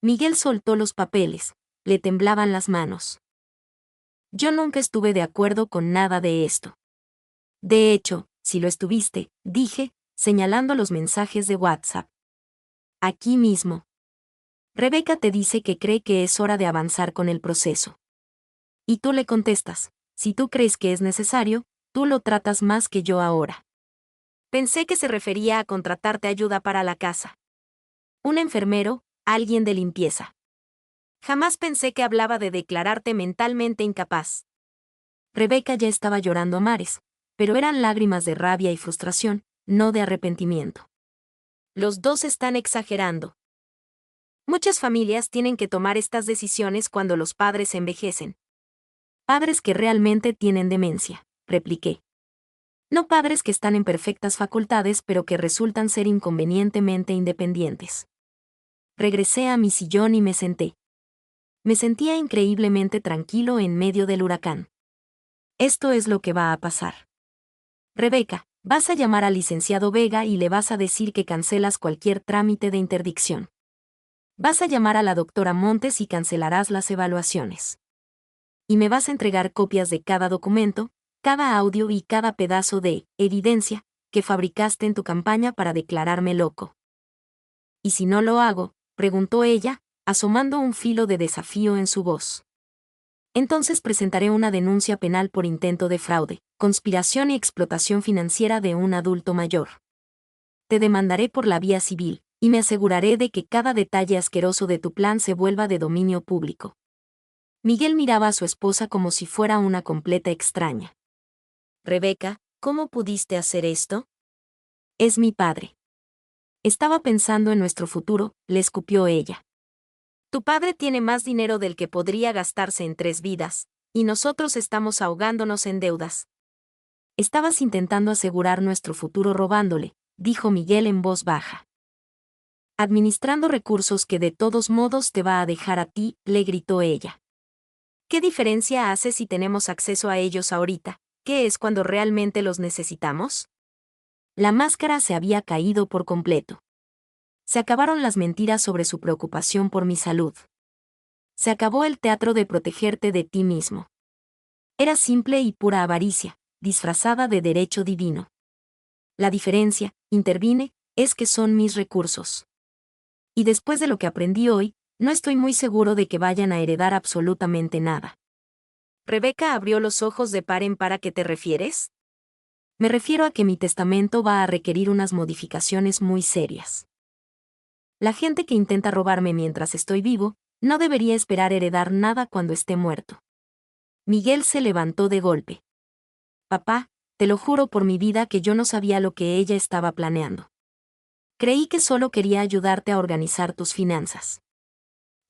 Miguel soltó los papeles, le temblaban las manos. Yo nunca estuve de acuerdo con nada de esto. De hecho, si lo estuviste, dije, señalando los mensajes de WhatsApp. Aquí mismo. Rebeca te dice que cree que es hora de avanzar con el proceso. Y tú le contestas, si tú crees que es necesario, tú lo tratas más que yo ahora. Pensé que se refería a contratarte ayuda para la casa. Un enfermero, alguien de limpieza. Jamás pensé que hablaba de declararte mentalmente incapaz. Rebeca ya estaba llorando a mares, pero eran lágrimas de rabia y frustración, no de arrepentimiento. Los dos están exagerando. Muchas familias tienen que tomar estas decisiones cuando los padres envejecen. Padres que realmente tienen demencia, repliqué. No padres que están en perfectas facultades pero que resultan ser inconvenientemente independientes. Regresé a mi sillón y me senté. Me sentía increíblemente tranquilo en medio del huracán. Esto es lo que va a pasar. Rebeca, vas a llamar al licenciado Vega y le vas a decir que cancelas cualquier trámite de interdicción. Vas a llamar a la doctora Montes y cancelarás las evaluaciones. Y me vas a entregar copias de cada documento, cada audio y cada pedazo de evidencia que fabricaste en tu campaña para declararme loco. ¿Y si no lo hago?, preguntó ella, asomando un filo de desafío en su voz. Entonces presentaré una denuncia penal por intento de fraude, conspiración y explotación financiera de un adulto mayor. Te demandaré por la vía civil, y me aseguraré de que cada detalle asqueroso de tu plan se vuelva de dominio público. Miguel miraba a su esposa como si fuera una completa extraña. Rebeca, ¿cómo pudiste hacer esto? Es mi padre. Estaba pensando en nuestro futuro, le escupió ella. Tu padre tiene más dinero del que podría gastarse en 3 vidas, y nosotros estamos ahogándonos en deudas. Estabas intentando asegurar nuestro futuro robándole, dijo Miguel en voz baja. Administrando recursos que de todos modos te va a dejar a ti, le gritó ella. ¿Qué diferencia hace si tenemos acceso a ellos ahorita? ¿Qué es cuando realmente los necesitamos? La máscara se había caído por completo. Se acabaron las mentiras sobre su preocupación por mi salud. Se acabó el teatro de protegerte de ti mismo. Era simple y pura avaricia, disfrazada de derecho divino. La diferencia, intervine, es que son mis recursos. Y después de lo que aprendí hoy, no estoy muy seguro de que vayan a heredar absolutamente nada. Rebeca abrió los ojos de par en par. ¿A qué te refieres? Me refiero a que mi testamento va a requerir unas modificaciones muy serias. La gente que intenta robarme mientras estoy vivo, no debería esperar heredar nada cuando esté muerto. Miguel se levantó de golpe. Papá, te lo juro por mi vida que yo no sabía lo que ella estaba planeando. Creí que solo quería ayudarte a organizar tus finanzas.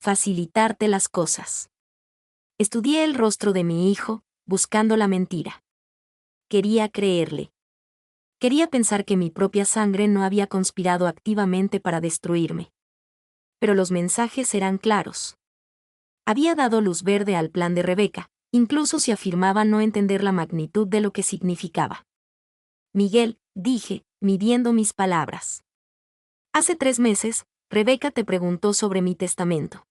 Facilitarte las cosas. Estudié el rostro de mi hijo, buscando la mentira. Quería creerle. Quería pensar que mi propia sangre no había conspirado activamente para destruirme. Pero los mensajes eran claros. Había dado luz verde al plan de Rebeca, incluso si afirmaba no entender la magnitud de lo que significaba. Miguel, dije, midiendo mis palabras. Hace 3 meses, Rebeca te preguntó sobre mi testamento.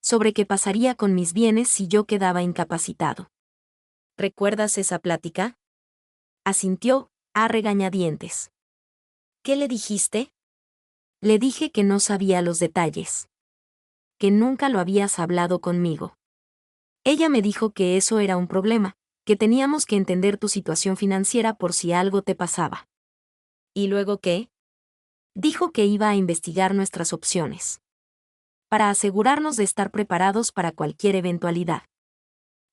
Sobre qué pasaría con mis bienes si yo quedaba incapacitado. ¿Recuerdas esa plática? Asintió, a regañadientes. ¿Qué le dijiste? Le dije que no sabía los detalles. Que nunca lo habías hablado conmigo. Ella me dijo que eso era un problema, que teníamos que entender tu situación financiera por si algo te pasaba. ¿Y luego qué? Dijo que iba a investigar nuestras opciones. Para asegurarnos de estar preparados para cualquier eventualidad.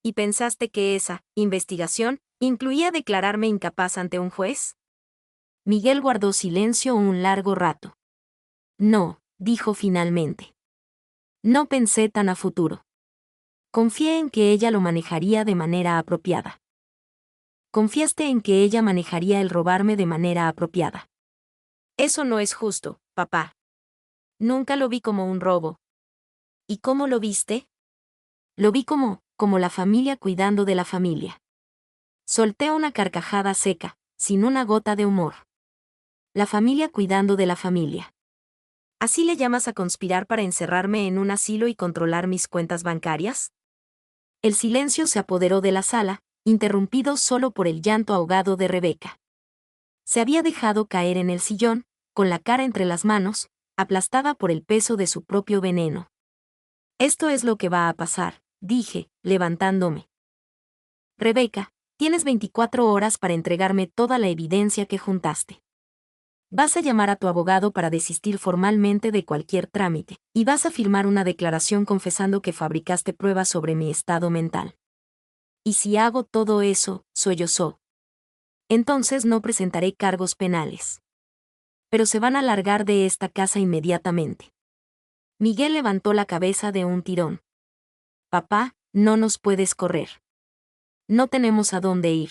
¿Y pensaste que esa investigación incluía declararme incapaz ante un juez? Miguel guardó silencio un largo rato. No, dijo finalmente. No pensé tan a futuro. Confié en que ella lo manejaría de manera apropiada. Confiaste en que ella manejaría el robarme de manera apropiada. Eso no es justo, papá. Nunca lo vi como un robo. ¿Y cómo lo viste? Lo vi como la familia cuidando de la familia. Solté una carcajada seca, sin una gota de humor. La familia cuidando de la familia. ¿Así le llamas a conspirar para encerrarme en un asilo y controlar mis cuentas bancarias? El silencio se apoderó de la sala, interrumpido solo por el llanto ahogado de Rebeca. Se había dejado caer en el sillón, con la cara entre las manos, aplastada por el peso de su propio veneno. Esto es lo que va a pasar, dije, levantándome. Rebeca, tienes 24 horas para entregarme toda la evidencia que juntaste. Vas a llamar a tu abogado para desistir formalmente de cualquier trámite, y vas a firmar una declaración confesando que fabricaste pruebas sobre mi estado mental. Y si hago todo eso, sollozó. Entonces no presentaré cargos penales. Pero se van a largar de esta casa inmediatamente. Miguel levantó la cabeza de un tirón. Papá, no nos puedes correr. No tenemos a dónde ir.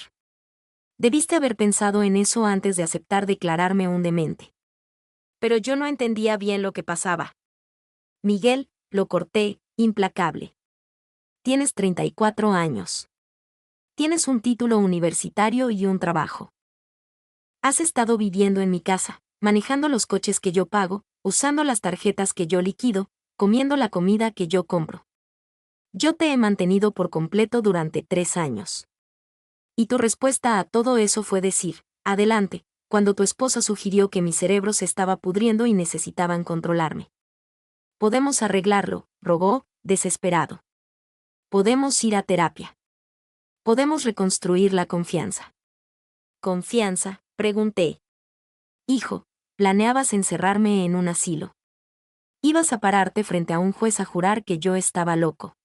Debiste haber pensado en eso antes de aceptar declararme un demente. Pero yo no entendía bien lo que pasaba. Miguel, lo corté, implacable. Tienes 34 años. Tienes un título universitario y un trabajo. Has estado viviendo en mi casa, manejando los coches que yo pago, usando las tarjetas que yo liquido, comiendo la comida que yo compro. Yo te he mantenido por completo durante 3 años. Y tu respuesta a todo eso fue decir, adelante, cuando tu esposa sugirió que mi cerebro se estaba pudriendo y necesitaban controlarme. Podemos arreglarlo, rogó, desesperado. Podemos ir a terapia. Podemos reconstruir la confianza. ¿Confianza?, pregunté. Hijo, planeabas encerrarme en un asilo. Ibas a pararte frente a un juez a jurar que yo estaba loco.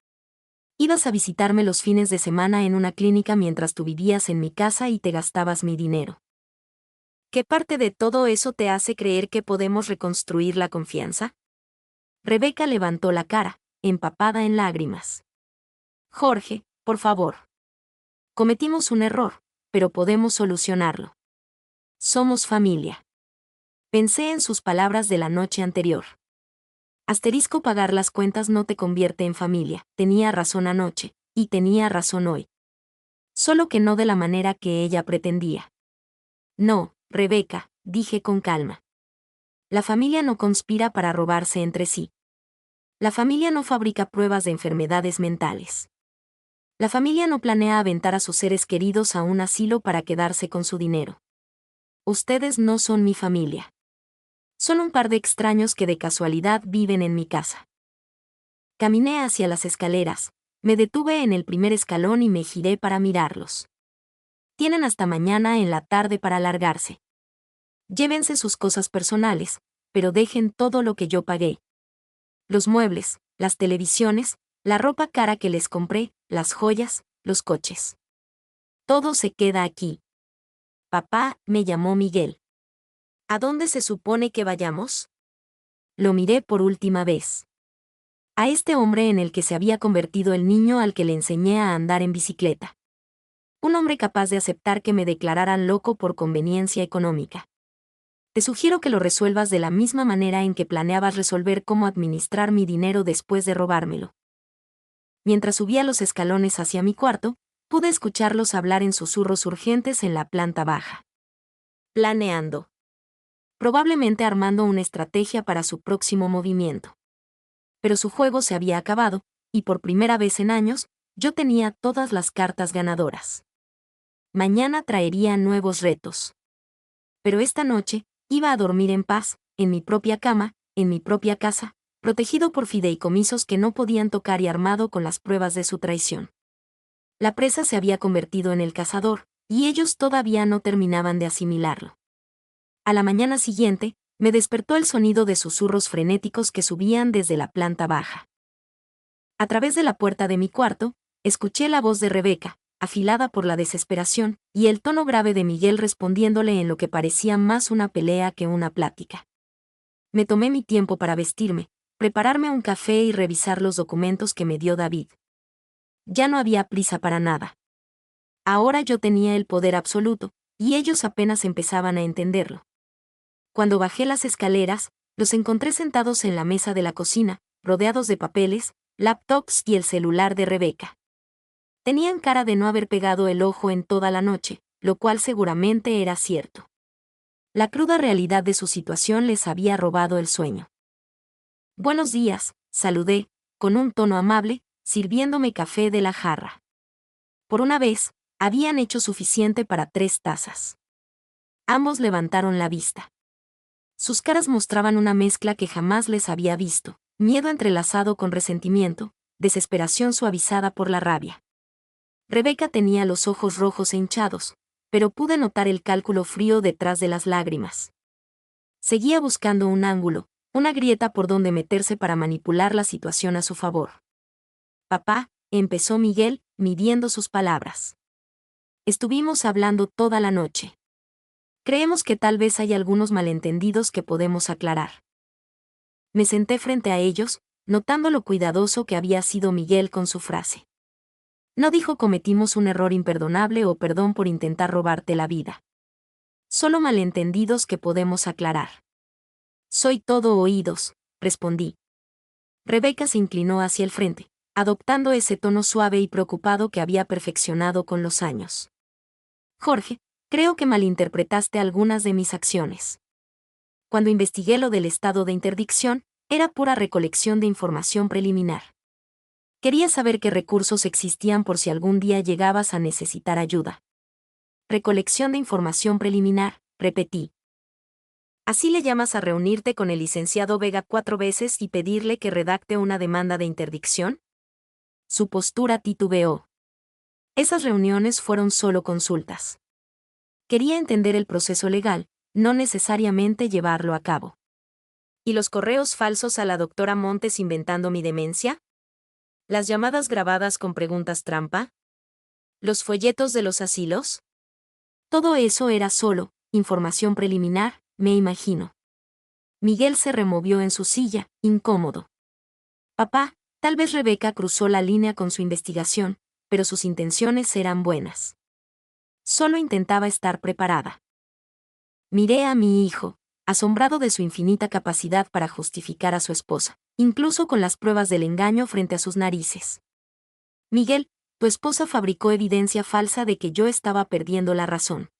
Ibas a visitarme los fines de semana en una clínica mientras tú vivías en mi casa y te gastabas mi dinero. ¿Qué parte de todo eso te hace creer que podemos reconstruir la confianza? Rebeca levantó la cara, empapada en lágrimas. Jorge, por favor. Cometimos un error, pero podemos solucionarlo. Somos familia. Pensé en sus palabras de la noche anterior. Asterisco pagar las cuentas no te convierte en familia, tenía razón anoche, y tenía razón hoy. Solo que no de la manera que ella pretendía. No, Rebeca, dije con calma. La familia no conspira para robarse entre sí. La familia no fabrica pruebas de enfermedades mentales. La familia no planea aventar a sus seres queridos a un asilo para quedarse con su dinero. Ustedes no son mi familia. Son un par de extraños que de casualidad viven en mi casa. Caminé hacia las escaleras, me detuve en el primer escalón y me giré para mirarlos. Tienen hasta mañana en la tarde para largarse. Llévense sus cosas personales, pero dejen todo lo que yo pagué. Los muebles, las televisiones, la ropa cara que les compré, las joyas, los coches. Todo se queda aquí. Papá, me llamó Miguel. ¿A dónde se supone que vayamos? Lo miré por última vez. A este hombre en el que se había convertido el niño al que le enseñé a andar en bicicleta. Un hombre capaz de aceptar que me declararan loco por conveniencia económica. Te sugiero que lo resuelvas de la misma manera en que planeabas resolver cómo administrar mi dinero después de robármelo. Mientras subía los escalones hacia mi cuarto, pude escucharlos hablar en susurros urgentes en la planta baja. Planeando. Probablemente armando una estrategia para su próximo movimiento. Pero su juego se había acabado, y por primera vez en años, yo tenía todas las cartas ganadoras. Mañana traería nuevos retos. Pero esta noche, iba a dormir en paz, en mi propia cama, en mi propia casa, protegido por fideicomisos que no podían tocar y armado con las pruebas de su traición. La presa se había convertido en el cazador, y ellos todavía no terminaban de asimilarlo. A la mañana siguiente, me despertó el sonido de susurros frenéticos que subían desde la planta baja. A través de la puerta de mi cuarto, escuché la voz de Rebeca, afilada por la desesperación, y el tono grave de Miguel respondiéndole en lo que parecía más una pelea que una plática. Me tomé mi tiempo para vestirme, prepararme un café y revisar los documentos que me dio David. Ya no había prisa para nada. Ahora yo tenía el poder absoluto, y ellos apenas empezaban a entenderlo. Cuando bajé las escaleras, los encontré sentados en la mesa de la cocina, rodeados de papeles, laptops y el celular de Rebeca. Tenían cara de no haber pegado el ojo en toda la noche, lo cual seguramente era cierto. La cruda realidad de su situación les había robado el sueño. Buenos días, saludé, con un tono amable, sirviéndome café de la jarra. Por una vez, habían hecho suficiente para 3 tazas. Ambos levantaron la vista. Sus caras mostraban una mezcla que jamás les había visto, miedo entrelazado con resentimiento, desesperación suavizada por la rabia. Rebeca tenía los ojos rojos e hinchados, pero pude notar el cálculo frío detrás de las lágrimas. Seguía buscando un ángulo, una grieta por donde meterse para manipular la situación a su favor. Papá, empezó Miguel, midiendo sus palabras. Estuvimos hablando toda la noche. Creemos que tal vez hay algunos malentendidos que podemos aclarar. Me senté frente a ellos, notando lo cuidadoso que había sido Miguel con su frase. No dijo cometimos un error imperdonable o perdón por intentar robarte la vida. Solo malentendidos que podemos aclarar. Soy todo oídos, respondí. Rebeca se inclinó hacia el frente, adoptando ese tono suave y preocupado que había perfeccionado con los años. Jorge, creo que malinterpretaste algunas de mis acciones. Cuando investigué lo del estado de interdicción, era pura recolección de información preliminar. Quería saber qué recursos existían por si algún día llegabas a necesitar ayuda. Recolección de información preliminar, repetí. ¿Así le llamas a reunirte con el licenciado Vega 4 veces y pedirle que redacte una demanda de interdicción? Su postura titubeó. Esas reuniones fueron solo consultas. Quería entender el proceso legal, no necesariamente llevarlo a cabo. ¿Y los correos falsos a la doctora Montes inventando mi demencia? ¿Las llamadas grabadas con preguntas trampa? ¿Los folletos de los asilos? Todo eso era solo información preliminar, me imagino. Miguel se removió en su silla, incómodo. Papá, tal vez Rebeca cruzó la línea con su investigación, pero sus intenciones eran buenas. Solo intentaba estar preparada. Miré a mi hijo, asombrado de su infinita capacidad para justificar a su esposa, incluso con las pruebas del engaño frente a sus narices. Miguel, tu esposa fabricó evidencia falsa de que yo estaba perdiendo la razón.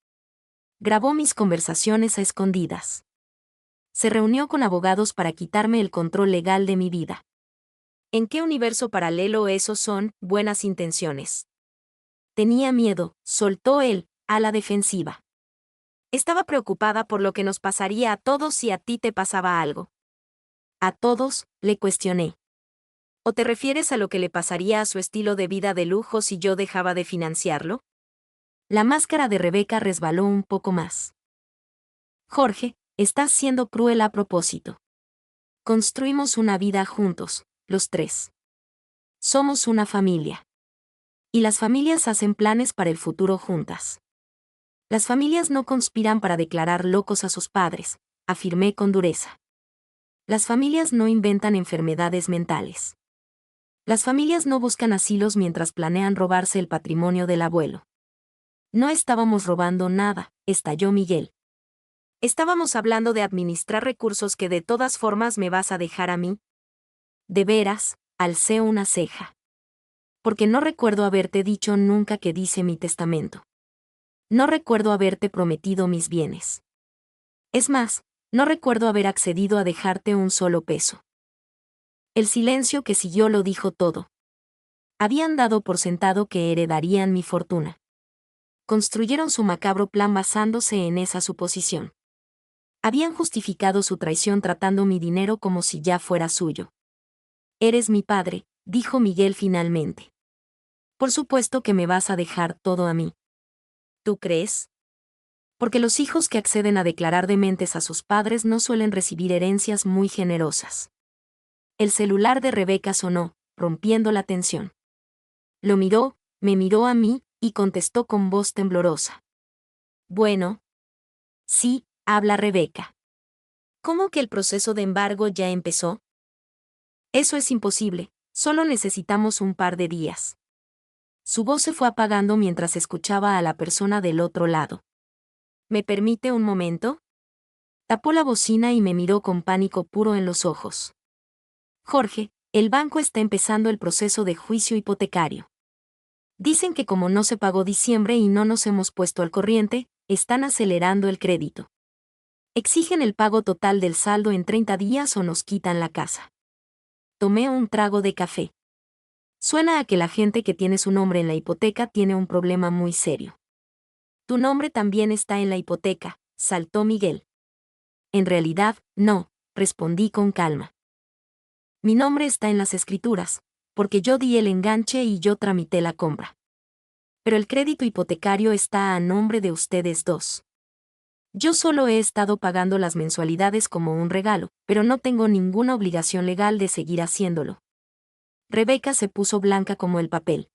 Grabó mis conversaciones a escondidas. Se reunió con abogados para quitarme el control legal de mi vida. ¿En qué universo paralelo esos son buenas intenciones? Tenía miedo, soltó él, a la defensiva. Estaba preocupada por lo que nos pasaría a todos si a ti te pasaba algo. ¿A todos?, le cuestioné. ¿O te refieres a lo que le pasaría a su estilo de vida de lujo si yo dejaba de financiarlo? La máscara de Rebeca resbaló un poco más. Jorge, estás siendo cruel a propósito. Construimos una vida juntos, los tres. Somos una familia. Y las familias hacen planes para el futuro juntas. Las familias no conspiran para declarar locos a sus padres, afirmé con dureza. Las familias no inventan enfermedades mentales. Las familias no buscan asilos mientras planean robarse el patrimonio del abuelo. No estábamos robando nada, estalló Miguel. Estábamos hablando de administrar recursos que de todas formas me vas a dejar a mí. De veras, alcé una ceja. Porque no recuerdo haberte dicho nunca que dice mi testamento. No recuerdo haberte prometido mis bienes. Es más, no recuerdo haber accedido a dejarte un solo peso. El silencio que siguió lo dijo todo. Habían dado por sentado que heredarían mi fortuna. Construyeron su macabro plan basándose en esa suposición. Habían justificado su traición tratando mi dinero como si ya fuera suyo. Eres mi padre, dijo Miguel finalmente. Por supuesto que me vas a dejar todo a mí. ¿Tú crees? Porque los hijos que acceden a declarar dementes a sus padres no suelen recibir herencias muy generosas. El celular de Rebeca sonó, rompiendo la tensión. Lo miró, me miró a mí, y contestó con voz temblorosa. Bueno. Sí, habla Rebeca. ¿Cómo que el proceso de embargo ya empezó? Eso es imposible, solo necesitamos un par de días. Su voz se fue apagando mientras escuchaba a la persona del otro lado. ¿Me permite un momento? Tapó la bocina y me miró con pánico puro en los ojos. Jorge, el banco está empezando el proceso de juicio hipotecario. Dicen que como no se pagó diciembre y no nos hemos puesto al corriente, están acelerando el crédito. Exigen el pago total del saldo en 30 días o nos quitan la casa. Tomé un trago de café. Suena a que la gente que tiene su nombre en la hipoteca tiene un problema muy serio. Tu nombre también está en la hipoteca, saltó Miguel. En realidad, no, respondí con calma. Mi nombre está en las escrituras, porque yo di el enganche y yo tramité la compra. Pero el crédito hipotecario está a nombre de ustedes dos. Yo solo he estado pagando las mensualidades como un regalo, pero no tengo ninguna obligación legal de seguir haciéndolo. Rebeca se puso blanca como el papel.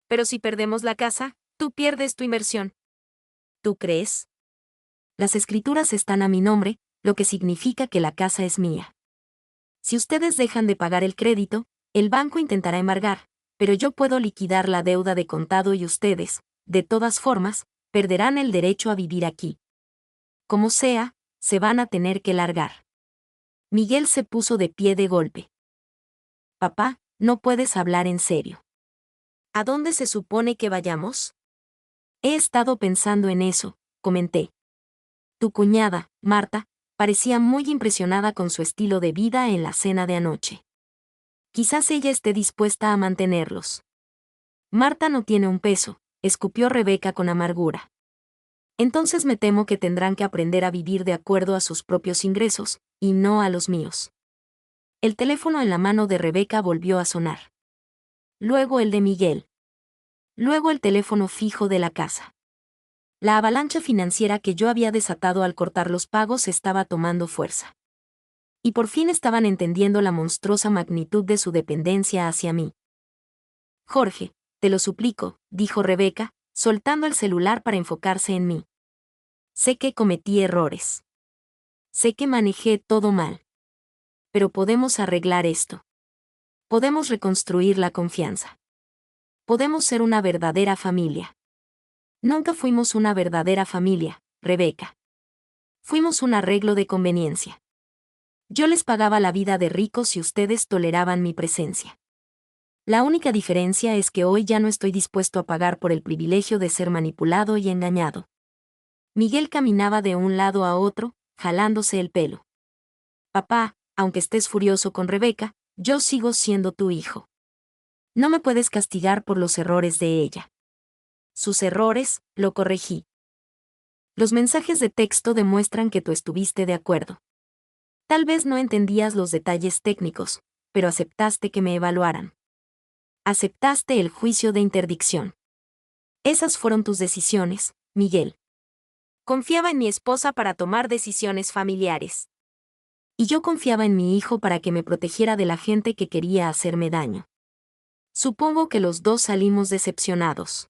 Pero si perdemos la casa, Tú pierdes tu inversión. ¿Tú crees? Las escrituras están a mi nombre, lo que significa que la casa es mía. Si ustedes dejan de pagar el crédito, el banco intentará embargar, pero yo puedo liquidar la deuda de contado y ustedes, de todas formas, perderán el derecho a vivir aquí. Como sea, se van a tener que largar. Miguel se puso de pie de golpe. Papá, no puedes hablar en serio. ¿A dónde se supone que vayamos? He estado pensando en eso, comenté. Tu cuñada, Marta, parecía muy impresionada con su estilo de vida en la cena de anoche. Quizás ella esté dispuesta a mantenerlos. Marta no tiene un peso, escupió Rebeca con amargura. Entonces me temo que tendrán que aprender a vivir de acuerdo a sus propios ingresos, y no a los míos. El teléfono en la mano de Rebeca volvió a sonar. Luego el de Miguel. Luego el teléfono fijo de la casa. La avalancha financiera que yo había desatado al cortar los pagos estaba tomando fuerza. Y por fin estaban entendiendo la monstruosa magnitud de su dependencia hacia mí. Jorge, te lo suplico, dijo Rebeca, soltando el celular para enfocarse en mí. Sé que cometí errores. Sé que manejé todo mal. Pero podemos arreglar esto. Podemos reconstruir la confianza. Podemos ser una verdadera familia. Nunca fuimos una verdadera familia, Rebeca. Fuimos un arreglo de conveniencia. Yo les pagaba la vida de ricos y ustedes toleraban mi presencia. La única diferencia es que hoy ya no estoy dispuesto a pagar por el privilegio de ser manipulado y engañado. Miguel caminaba de un lado a otro, jalándose el pelo. Papá, aunque estés furioso con Rebeca, yo sigo siendo tu hijo. No me puedes castigar por los errores de ella. Sus errores, lo corregí. Los mensajes de texto demuestran que tú estuviste de acuerdo. Tal vez no entendías los detalles técnicos, pero aceptaste que me evaluaran. Aceptaste el juicio de interdicción. Esas fueron tus decisiones, Miguel. Confiaba en mi esposa para tomar decisiones familiares. Y yo confiaba en mi hijo para que me protegiera de la gente que quería hacerme daño. Supongo que los dos salimos decepcionados.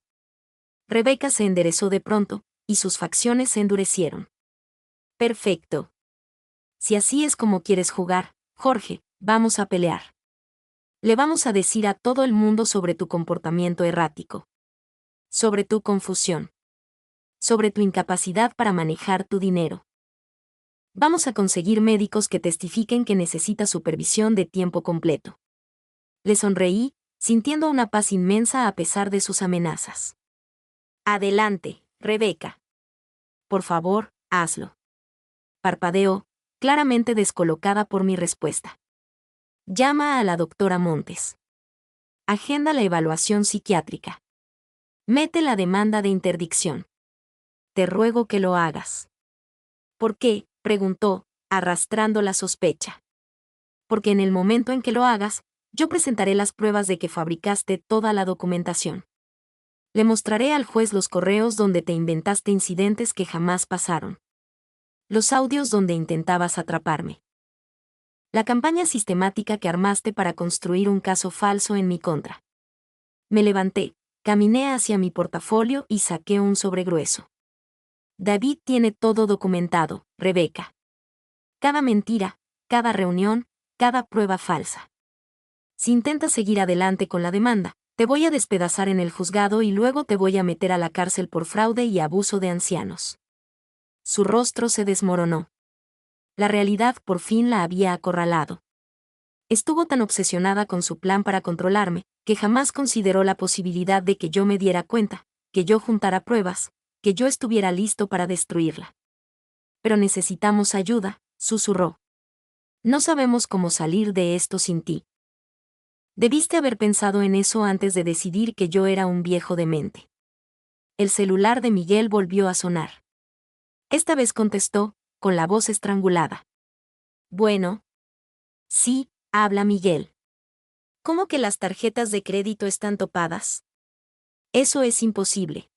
Rebeca se enderezó de pronto, y sus facciones se endurecieron. Perfecto. Si así es como quieres jugar, Jorge, vamos a pelear. Le vamos a decir a todo el mundo sobre tu comportamiento errático. Sobre tu confusión. Sobre tu incapacidad para manejar tu dinero. Vamos a conseguir médicos que testifiquen que necesitas supervisión de tiempo completo. Le sonreí, sintiendo una paz inmensa a pesar de sus amenazas. Adelante, Rebeca. Por favor, hazlo. Parpadeó, claramente descolocada por mi respuesta. Llama a la doctora Montes. Agenda la evaluación psiquiátrica. Mete la demanda de interdicción. Te ruego que lo hagas. ¿Por qué?, preguntó, arrastrando la sospecha. Porque en el momento en que lo hagas, yo presentaré las pruebas de que fabricaste toda la documentación. Le mostraré al juez los correos donde te inventaste incidentes que jamás pasaron. Los audios donde intentabas atraparme. La campaña sistemática que armaste para construir un caso falso en mi contra. Me levanté, caminé hacia mi portafolio y saqué un sobre grueso. David tiene todo documentado, Rebeca. Cada mentira, cada reunión, cada prueba falsa. Si intentas seguir adelante con la demanda, te voy a despedazar en el juzgado y luego te voy a meter a la cárcel por fraude y abuso de ancianos. Su rostro se desmoronó. La realidad por fin la había acorralado. Estuvo tan obsesionada con su plan para controlarme, que jamás consideró la posibilidad de que yo me diera cuenta, que yo juntara pruebas, que yo estuviera listo para destruirla. Pero necesitamos ayuda, susurró. No sabemos cómo salir de esto sin ti. Debiste haber pensado en eso antes de decidir que yo era un viejo demente. El celular de Miguel volvió a sonar. Esta vez contestó, con la voz estrangulada. Bueno. Sí, habla Miguel. ¿Cómo que las tarjetas de crédito están topadas? Eso es imposible.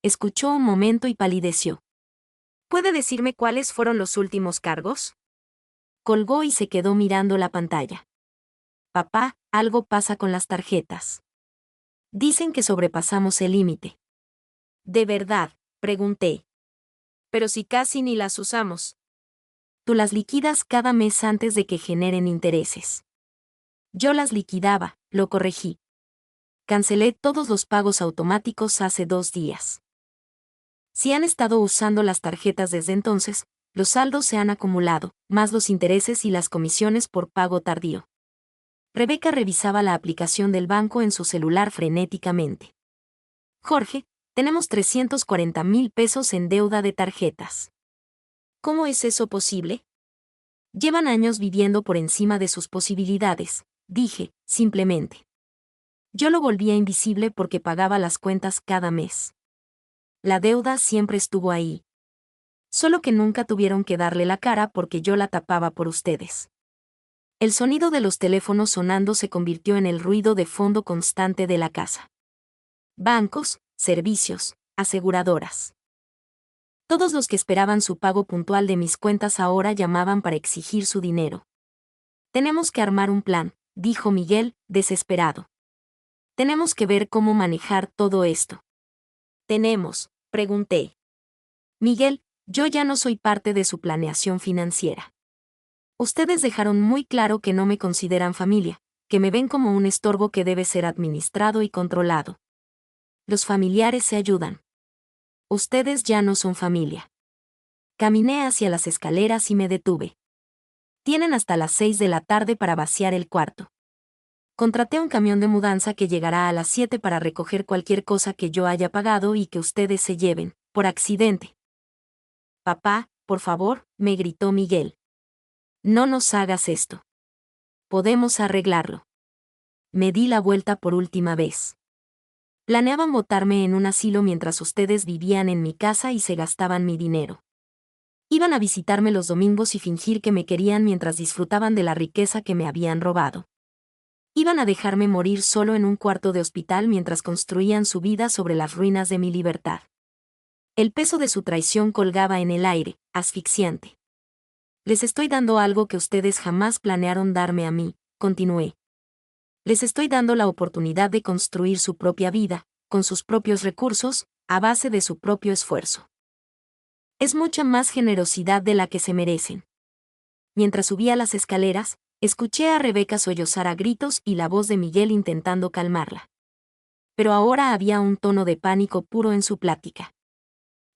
Escuchó un momento y palideció. ¿Puede decirme cuáles fueron los últimos cargos? Colgó y se quedó mirando la pantalla. Papá, algo pasa con las tarjetas. Dicen que sobrepasamos el límite. ¿De verdad? Pregunté. Pero si casi ni las usamos. Tú las liquidas cada mes antes de que generen intereses. Yo las liquidaba, lo corregí. Cancelé todos los pagos automáticos hace 2 días. Si han estado usando las tarjetas desde entonces, los saldos se han acumulado, más los intereses y las comisiones por pago tardío. Rebeca revisaba la aplicación del banco en su celular frenéticamente. Jorge, tenemos 340,000 pesos en deuda de tarjetas. ¿Cómo es eso posible? Llevan años viviendo por encima de sus posibilidades, dije, simplemente. Yo lo volvía invisible porque pagaba las cuentas cada mes. La deuda siempre estuvo ahí. Solo que nunca tuvieron que darle la cara porque yo la tapaba por ustedes. El sonido de los teléfonos sonando se convirtió en el ruido de fondo constante de la casa. Bancos, servicios, aseguradoras. Todos los que esperaban su pago puntual de mis cuentas ahora llamaban para exigir su dinero. Tenemos que armar un plan, dijo Miguel, desesperado. Tenemos que ver cómo manejar todo esto. ¿Tenemos? Pregunté. Miguel, yo ya no soy parte de su planeación financiera. Ustedes dejaron muy claro que no me consideran familia, que me ven como un estorbo que debe ser administrado y controlado. Los familiares se ayudan. Ustedes ya no son familia. Caminé hacia las escaleras y me detuve. Tienen hasta las 6 de la tarde para vaciar el cuarto. Contraté un camión de mudanza que llegará a las 7 para recoger cualquier cosa que yo haya pagado y que ustedes se lleven, por accidente. Papá, por favor, me gritó Miguel. No nos hagas esto. Podemos arreglarlo. Me di la vuelta por última vez. Planeaban botarme en un asilo mientras ustedes vivían en mi casa y se gastaban mi dinero. Iban a visitarme los domingos y fingir que me querían mientras disfrutaban de la riqueza que me habían robado. Iban a dejarme morir solo en un cuarto de hospital mientras construían su vida sobre las ruinas de mi libertad. El peso de su traición colgaba en el aire, asfixiante. Les estoy dando algo que ustedes jamás planearon darme a mí, continué. Les estoy dando la oportunidad de construir su propia vida, con sus propios recursos, a base de su propio esfuerzo. Es mucha más generosidad de la que se merecen. Mientras subía las escaleras, escuché a Rebeca sollozar a gritos y la voz de Miguel intentando calmarla. Pero ahora había un tono de pánico puro en su plática.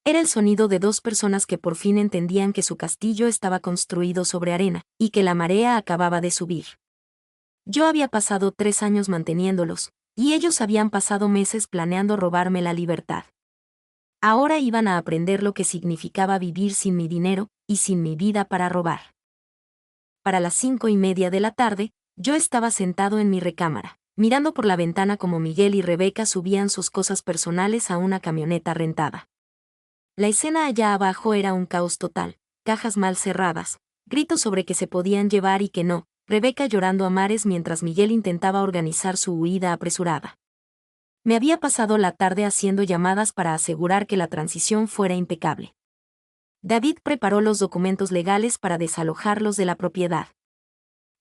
Era el sonido de 2 personas que por fin entendían que su castillo estaba construido sobre arena, y que la marea acababa de subir. Yo había pasado 3 años manteniéndolos, y ellos habían pasado meses planeando robarme la libertad. Ahora iban a aprender lo que significaba vivir sin mi dinero, y sin mi vida para robar. Para las 5:30 de la tarde, yo estaba sentado en mi recámara, mirando por la ventana como Miguel y Rebeca subían sus cosas personales a una camioneta rentada. La escena allá abajo era un caos total, cajas mal cerradas, gritos sobre que se podían llevar y que no, Rebeca llorando a mares mientras Miguel intentaba organizar su huida apresurada. Me había pasado la tarde haciendo llamadas para asegurar que la transición fuera impecable. David preparó los documentos legales para desalojarlos de la propiedad.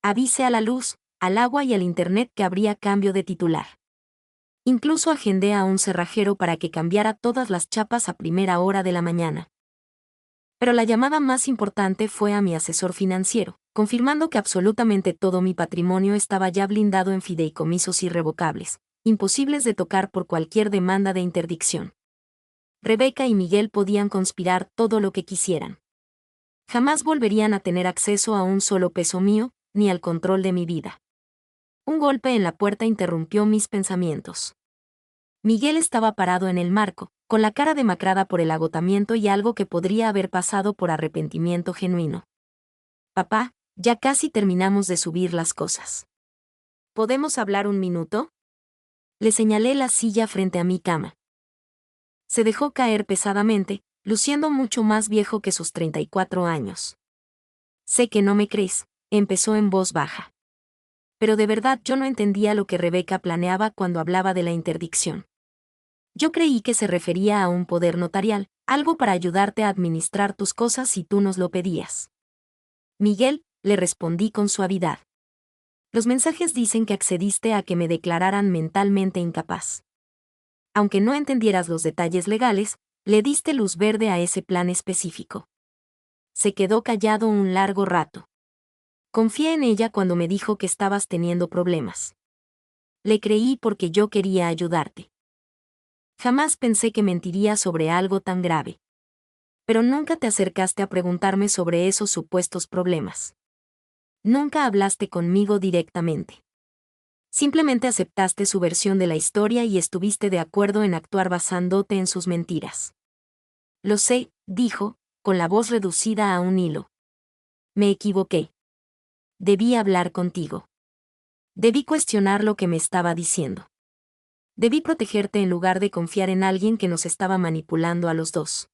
Avise a la luz, al agua y al internet que habría cambio de titular. Incluso agendé a un cerrajero para que cambiara todas las chapas a primera hora de la mañana. Pero la llamada más importante fue a mi asesor financiero, confirmando que absolutamente todo mi patrimonio estaba ya blindado en fideicomisos irrevocables, imposibles de tocar por cualquier demanda de interdicción. Rebeca y Miguel podían conspirar todo lo que quisieran. Jamás volverían a tener acceso a un solo peso mío, ni al control de mi vida. Un golpe en la puerta interrumpió mis pensamientos. Miguel estaba parado en el marco, con la cara demacrada por el agotamiento y algo que podría haber pasado por arrepentimiento genuino. Papá, ya casi terminamos de subir las cosas. ¿Podemos hablar un minuto? Le señalé la silla frente a mi cama. Se dejó caer pesadamente, luciendo mucho más viejo que sus 34 años. Sé que no me crees, empezó en voz baja. Pero de verdad yo no entendía lo que Rebeca planeaba cuando hablaba de la interdicción. Yo creí que se refería a un poder notarial, algo para ayudarte a administrar tus cosas si tú nos lo pedías. Miguel, le respondí con suavidad. Los mensajes dicen que accediste a que me declararan mentalmente incapaz. Aunque no entendieras los detalles legales, le diste luz verde a ese plan específico. Se quedó callado un largo rato. Confié en ella cuando me dijo que estabas teniendo problemas. Le creí porque yo quería ayudarte. Jamás pensé que mentiría sobre algo tan grave. Pero nunca te acercaste a preguntarme sobre esos supuestos problemas. Nunca hablaste conmigo directamente. Simplemente aceptaste su versión de la historia y estuviste de acuerdo en actuar basándote en sus mentiras. Lo sé, dijo, con la voz reducida a un hilo. Me equivoqué. Debí hablar contigo. Debí cuestionar lo que me estaba diciendo. Debí protegerte en lugar de confiar en alguien que nos estaba manipulando a los dos.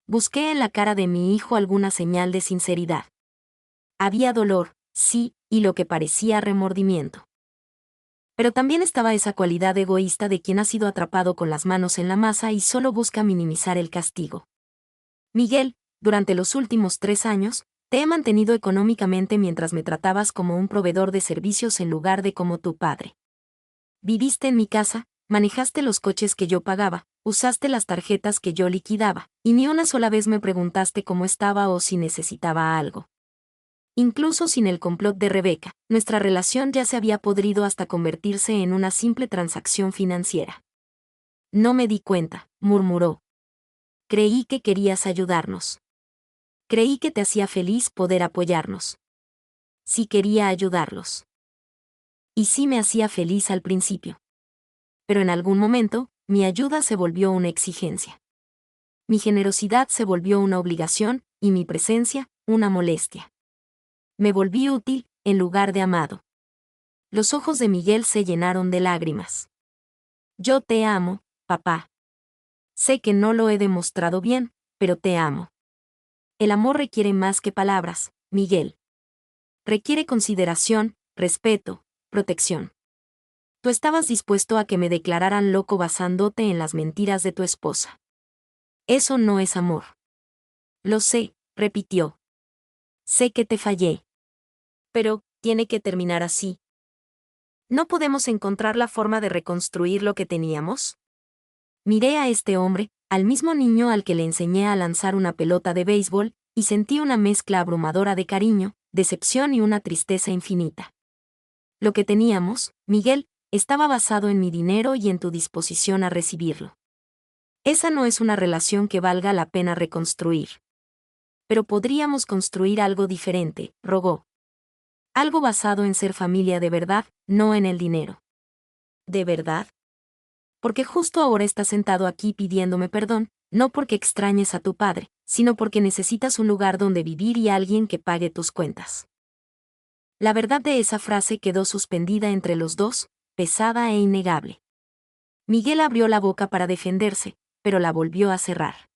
Busqué en la cara de mi hijo alguna señal de sinceridad. Había dolor, sí, y lo que parecía remordimiento. Pero también estaba esa cualidad egoísta de quien ha sido atrapado con las manos en la masa y solo busca minimizar el castigo. Miguel, durante los últimos 3 años, te he mantenido económicamente mientras me tratabas como un proveedor de servicios en lugar de como tu padre. Viviste en mi casa, manejaste los coches que yo pagaba, usaste las tarjetas que yo liquidaba, y ni una sola vez me preguntaste cómo estaba o si necesitaba algo. Incluso sin el complot de Rebeca, nuestra relación ya se había podrido hasta convertirse en una simple transacción financiera. No me di cuenta, murmuró. Creí que querías ayudarnos. Creí que te hacía feliz poder apoyarnos. Sí quería ayudarlos. Y sí me hacía feliz al principio. Pero en algún momento, mi ayuda se volvió una exigencia. Mi generosidad se volvió una obligación, y mi presencia, una molestia. Me volví útil, en lugar de amado. Los ojos de Miguel se llenaron de lágrimas. Yo te amo, papá. Sé que no lo he demostrado bien, pero te amo. El amor requiere más que palabras, Miguel. Requiere consideración, respeto, protección. Tú estabas dispuesto a que me declararan loco basándote en las mentiras de tu esposa. Eso no es amor. Lo sé, repitió. Sé que te fallé. Pero, tiene que terminar así. ¿No podemos encontrar la forma de reconstruir lo que teníamos? Miré a este hombre, al mismo niño al que le enseñé a lanzar una pelota de béisbol, y sentí una mezcla abrumadora de cariño, decepción y una tristeza infinita. Lo que teníamos, Miguel, estaba basado en mi dinero y en tu disposición a recibirlo. Esa no es una relación que valga la pena reconstruir. Pero podríamos construir algo diferente, rogó. Algo basado en ser familia de verdad, no en el dinero. ¿De verdad? Porque justo ahora estás sentado aquí pidiéndome perdón, no porque extrañes a tu padre, sino porque necesitas un lugar donde vivir y alguien que pague tus cuentas. La verdad de esa frase quedó suspendida entre los dos, pesada e innegable. Miguel abrió la boca para defenderse, pero la volvió a cerrar.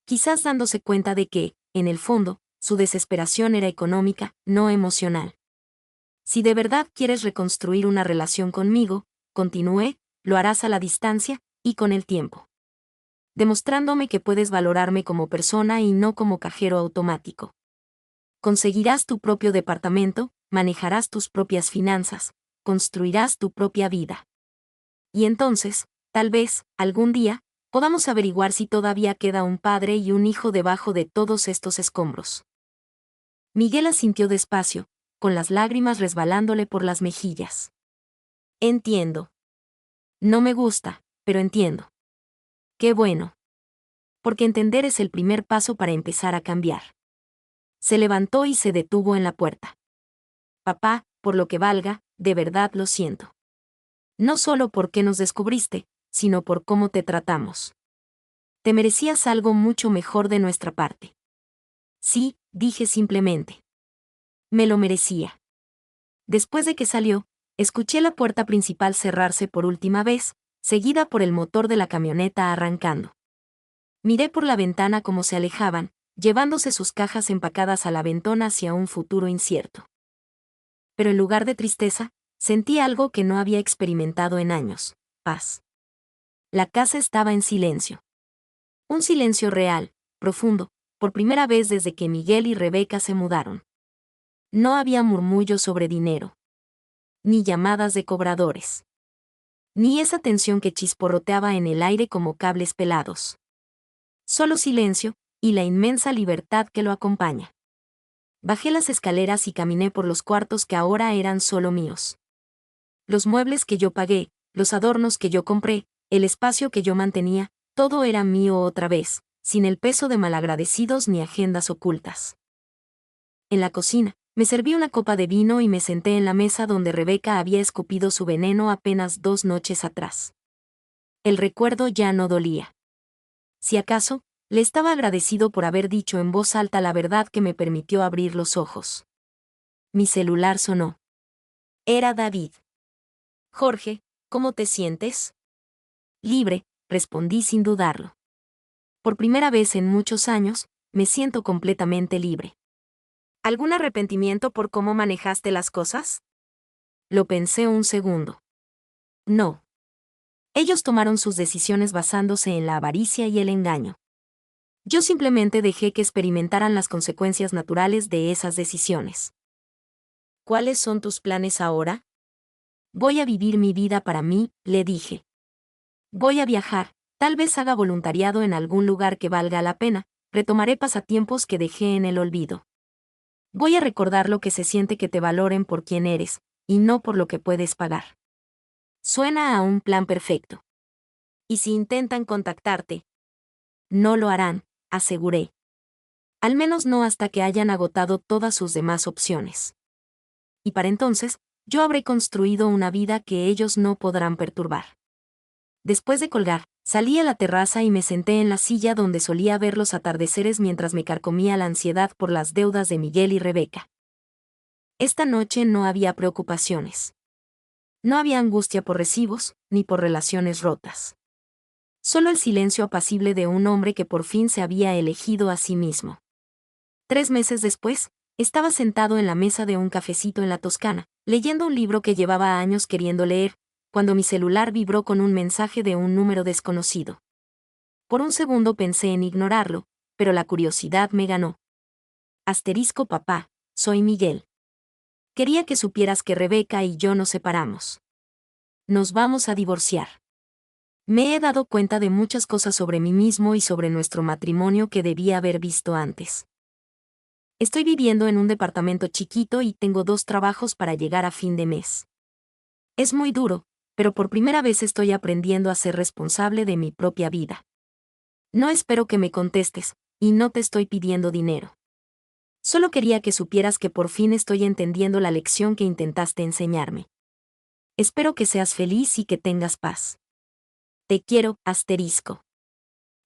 Quizás dándose cuenta de que, en el fondo, su desesperación era económica, no emocional. Si de verdad quieres reconstruir una relación conmigo, continué, lo harás a la distancia, y con el tiempo. Demostrándome que puedes valorarme como persona y no como cajero automático. Conseguirás tu propio departamento, manejarás tus propias finanzas, construirás tu propia vida. Y entonces, tal vez, algún día, podamos averiguar si todavía queda un padre y un hijo debajo de todos estos escombros. Miguel asintió despacio, con las lágrimas resbalándole por las mejillas. Entiendo. No me gusta, pero entiendo. Qué bueno. Porque entender es el primer paso para empezar a cambiar. Se levantó y se detuvo en la puerta. Papá, por lo que valga, de verdad lo siento. No solo porque nos descubriste, sino por cómo te tratamos. Te merecías algo mucho mejor de nuestra parte. Sí, dije simplemente. Me lo merecía. Después de que salió, escuché la puerta principal cerrarse por última vez, seguida por el motor de la camioneta arrancando. Miré por la ventana cómo se alejaban, llevándose sus cajas empacadas al aventón hacia un futuro incierto. Pero en lugar de tristeza, sentí algo que no había experimentado en años: paz. La casa estaba en silencio. Un silencio real, profundo, por primera vez desde que Miguel y Rebeca se mudaron. No había murmullos sobre dinero. Ni llamadas de cobradores. ni esa tensión que chisporroteaba en el aire como cables pelados. Solo silencio, y la inmensa libertad que lo acompaña. Bajé las escaleras y caminé por los cuartos que ahora eran solo míos. Los muebles que yo pagué, los adornos que yo compré, el espacio que yo mantenía, todo era mío otra vez, sin el peso de malagradecidos ni agendas ocultas. En la cocina, me serví una copa de vino y me senté en la mesa donde Rebeca había escupido su veneno apenas 2 noches atrás. El recuerdo ya no dolía. Si acaso, le estaba agradecido por haber dicho en voz alta la verdad que me permitió abrir los ojos. Mi celular sonó. Era David. Jorge, ¿cómo te sientes? Libre, respondí sin dudarlo. Por primera vez en muchos años, me siento completamente libre. ¿Algún arrepentimiento por cómo manejaste las cosas? Lo pensé un segundo. No. Ellos tomaron sus decisiones basándose en la avaricia y el engaño. Yo simplemente dejé que experimentaran las consecuencias naturales de esas decisiones. ¿Cuáles son tus planes ahora? Voy a vivir mi vida para mí, le dije. Voy a viajar, tal vez haga voluntariado en algún lugar que valga la pena, retomaré pasatiempos que dejé en el olvido. Voy a recordar lo que se siente que te valoren por quien eres, y no por lo que puedes pagar. Suena a un plan perfecto. ¿Y si intentan contactarte? No lo harán, aseguré. Al menos no hasta que hayan agotado todas sus demás opciones. Y para entonces, yo habré construido una vida que ellos no podrán perturbar. Después de colgar, salí a la terraza y me senté en la silla donde solía ver los atardeceres mientras me carcomía la ansiedad por las deudas de Miguel y Rebeca. Esta noche no había preocupaciones. No había angustia por recibos, ni por relaciones rotas. Solo el silencio apacible de un hombre que por fin se había elegido a sí mismo. 3 meses después, estaba sentado en la mesa de un cafecito en la Toscana, leyendo un libro que llevaba años queriendo leer, cuando mi celular vibró con un mensaje de un número desconocido. Por un segundo pensé en ignorarlo, pero la curiosidad me ganó. Asterisco papá, soy Miguel. Quería que supieras que Rebeca y yo nos separamos. Nos vamos a divorciar. Me he dado cuenta de muchas cosas sobre mí mismo y sobre nuestro matrimonio que debía haber visto antes. Estoy viviendo en un departamento chiquito y tengo 2 trabajos para llegar a fin de mes. Es muy duro, pero por primera vez estoy aprendiendo a ser responsable de mi propia vida. No espero que me contestes, y no te estoy pidiendo dinero. Solo quería que supieras que por fin estoy entendiendo la lección que intentaste enseñarme. Espero que seas feliz y que tengas paz. Te quiero, asterisco.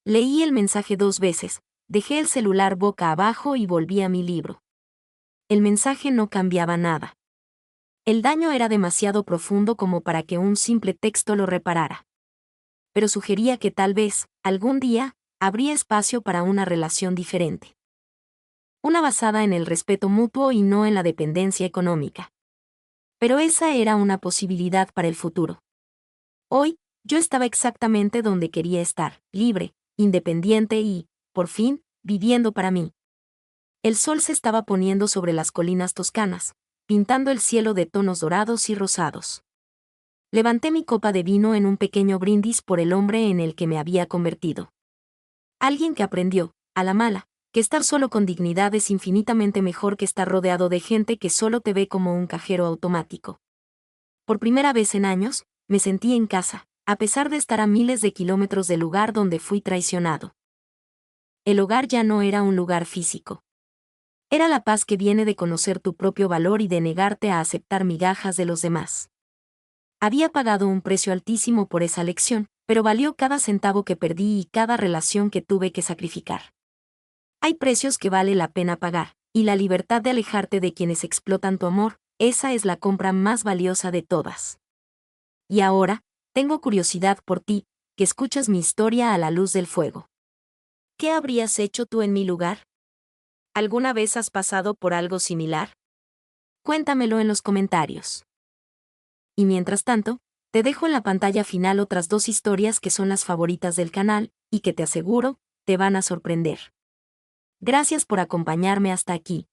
Leí el mensaje 2 veces, dejé el celular boca abajo y volví a mi libro. El mensaje no cambiaba nada. El daño era demasiado profundo como para que un simple texto lo reparara. Pero sugería que tal vez, algún día, habría espacio para una relación diferente. Una basada en el respeto mutuo y no en la dependencia económica. Pero esa era una posibilidad para el futuro. Hoy, yo estaba exactamente donde quería estar, libre, independiente y, por fin, viviendo para mí. El sol se estaba poniendo sobre las colinas toscanas, pintando el cielo de tonos dorados y rosados. Levanté mi copa de vino en un pequeño brindis por el hombre en el que me había convertido. Alguien que aprendió, a la mala, que estar solo con dignidad es infinitamente mejor que estar rodeado de gente que solo te ve como un cajero automático. Por primera vez en años, me sentí en casa, a pesar de estar a miles de kilómetros del lugar donde fui traicionado. El hogar ya no era un lugar físico. Era la paz que viene de conocer tu propio valor y de negarte a aceptar migajas de los demás. Había pagado un precio altísimo por esa lección, pero valió cada centavo que perdí y cada relación que tuve que sacrificar. Hay precios que vale la pena pagar, y la libertad de alejarte de quienes explotan tu amor, esa es la compra más valiosa de todas. Y ahora, tengo curiosidad por ti, que escuchas mi historia a la luz del fuego. ¿Qué habrías hecho tú en mi lugar? ¿Alguna vez has pasado por algo similar? Cuéntamelo en los comentarios. Y mientras tanto, te dejo en la pantalla final otras 2 historias que son las favoritas del canal, y que te aseguro, te van a sorprender. Gracias por acompañarme hasta aquí.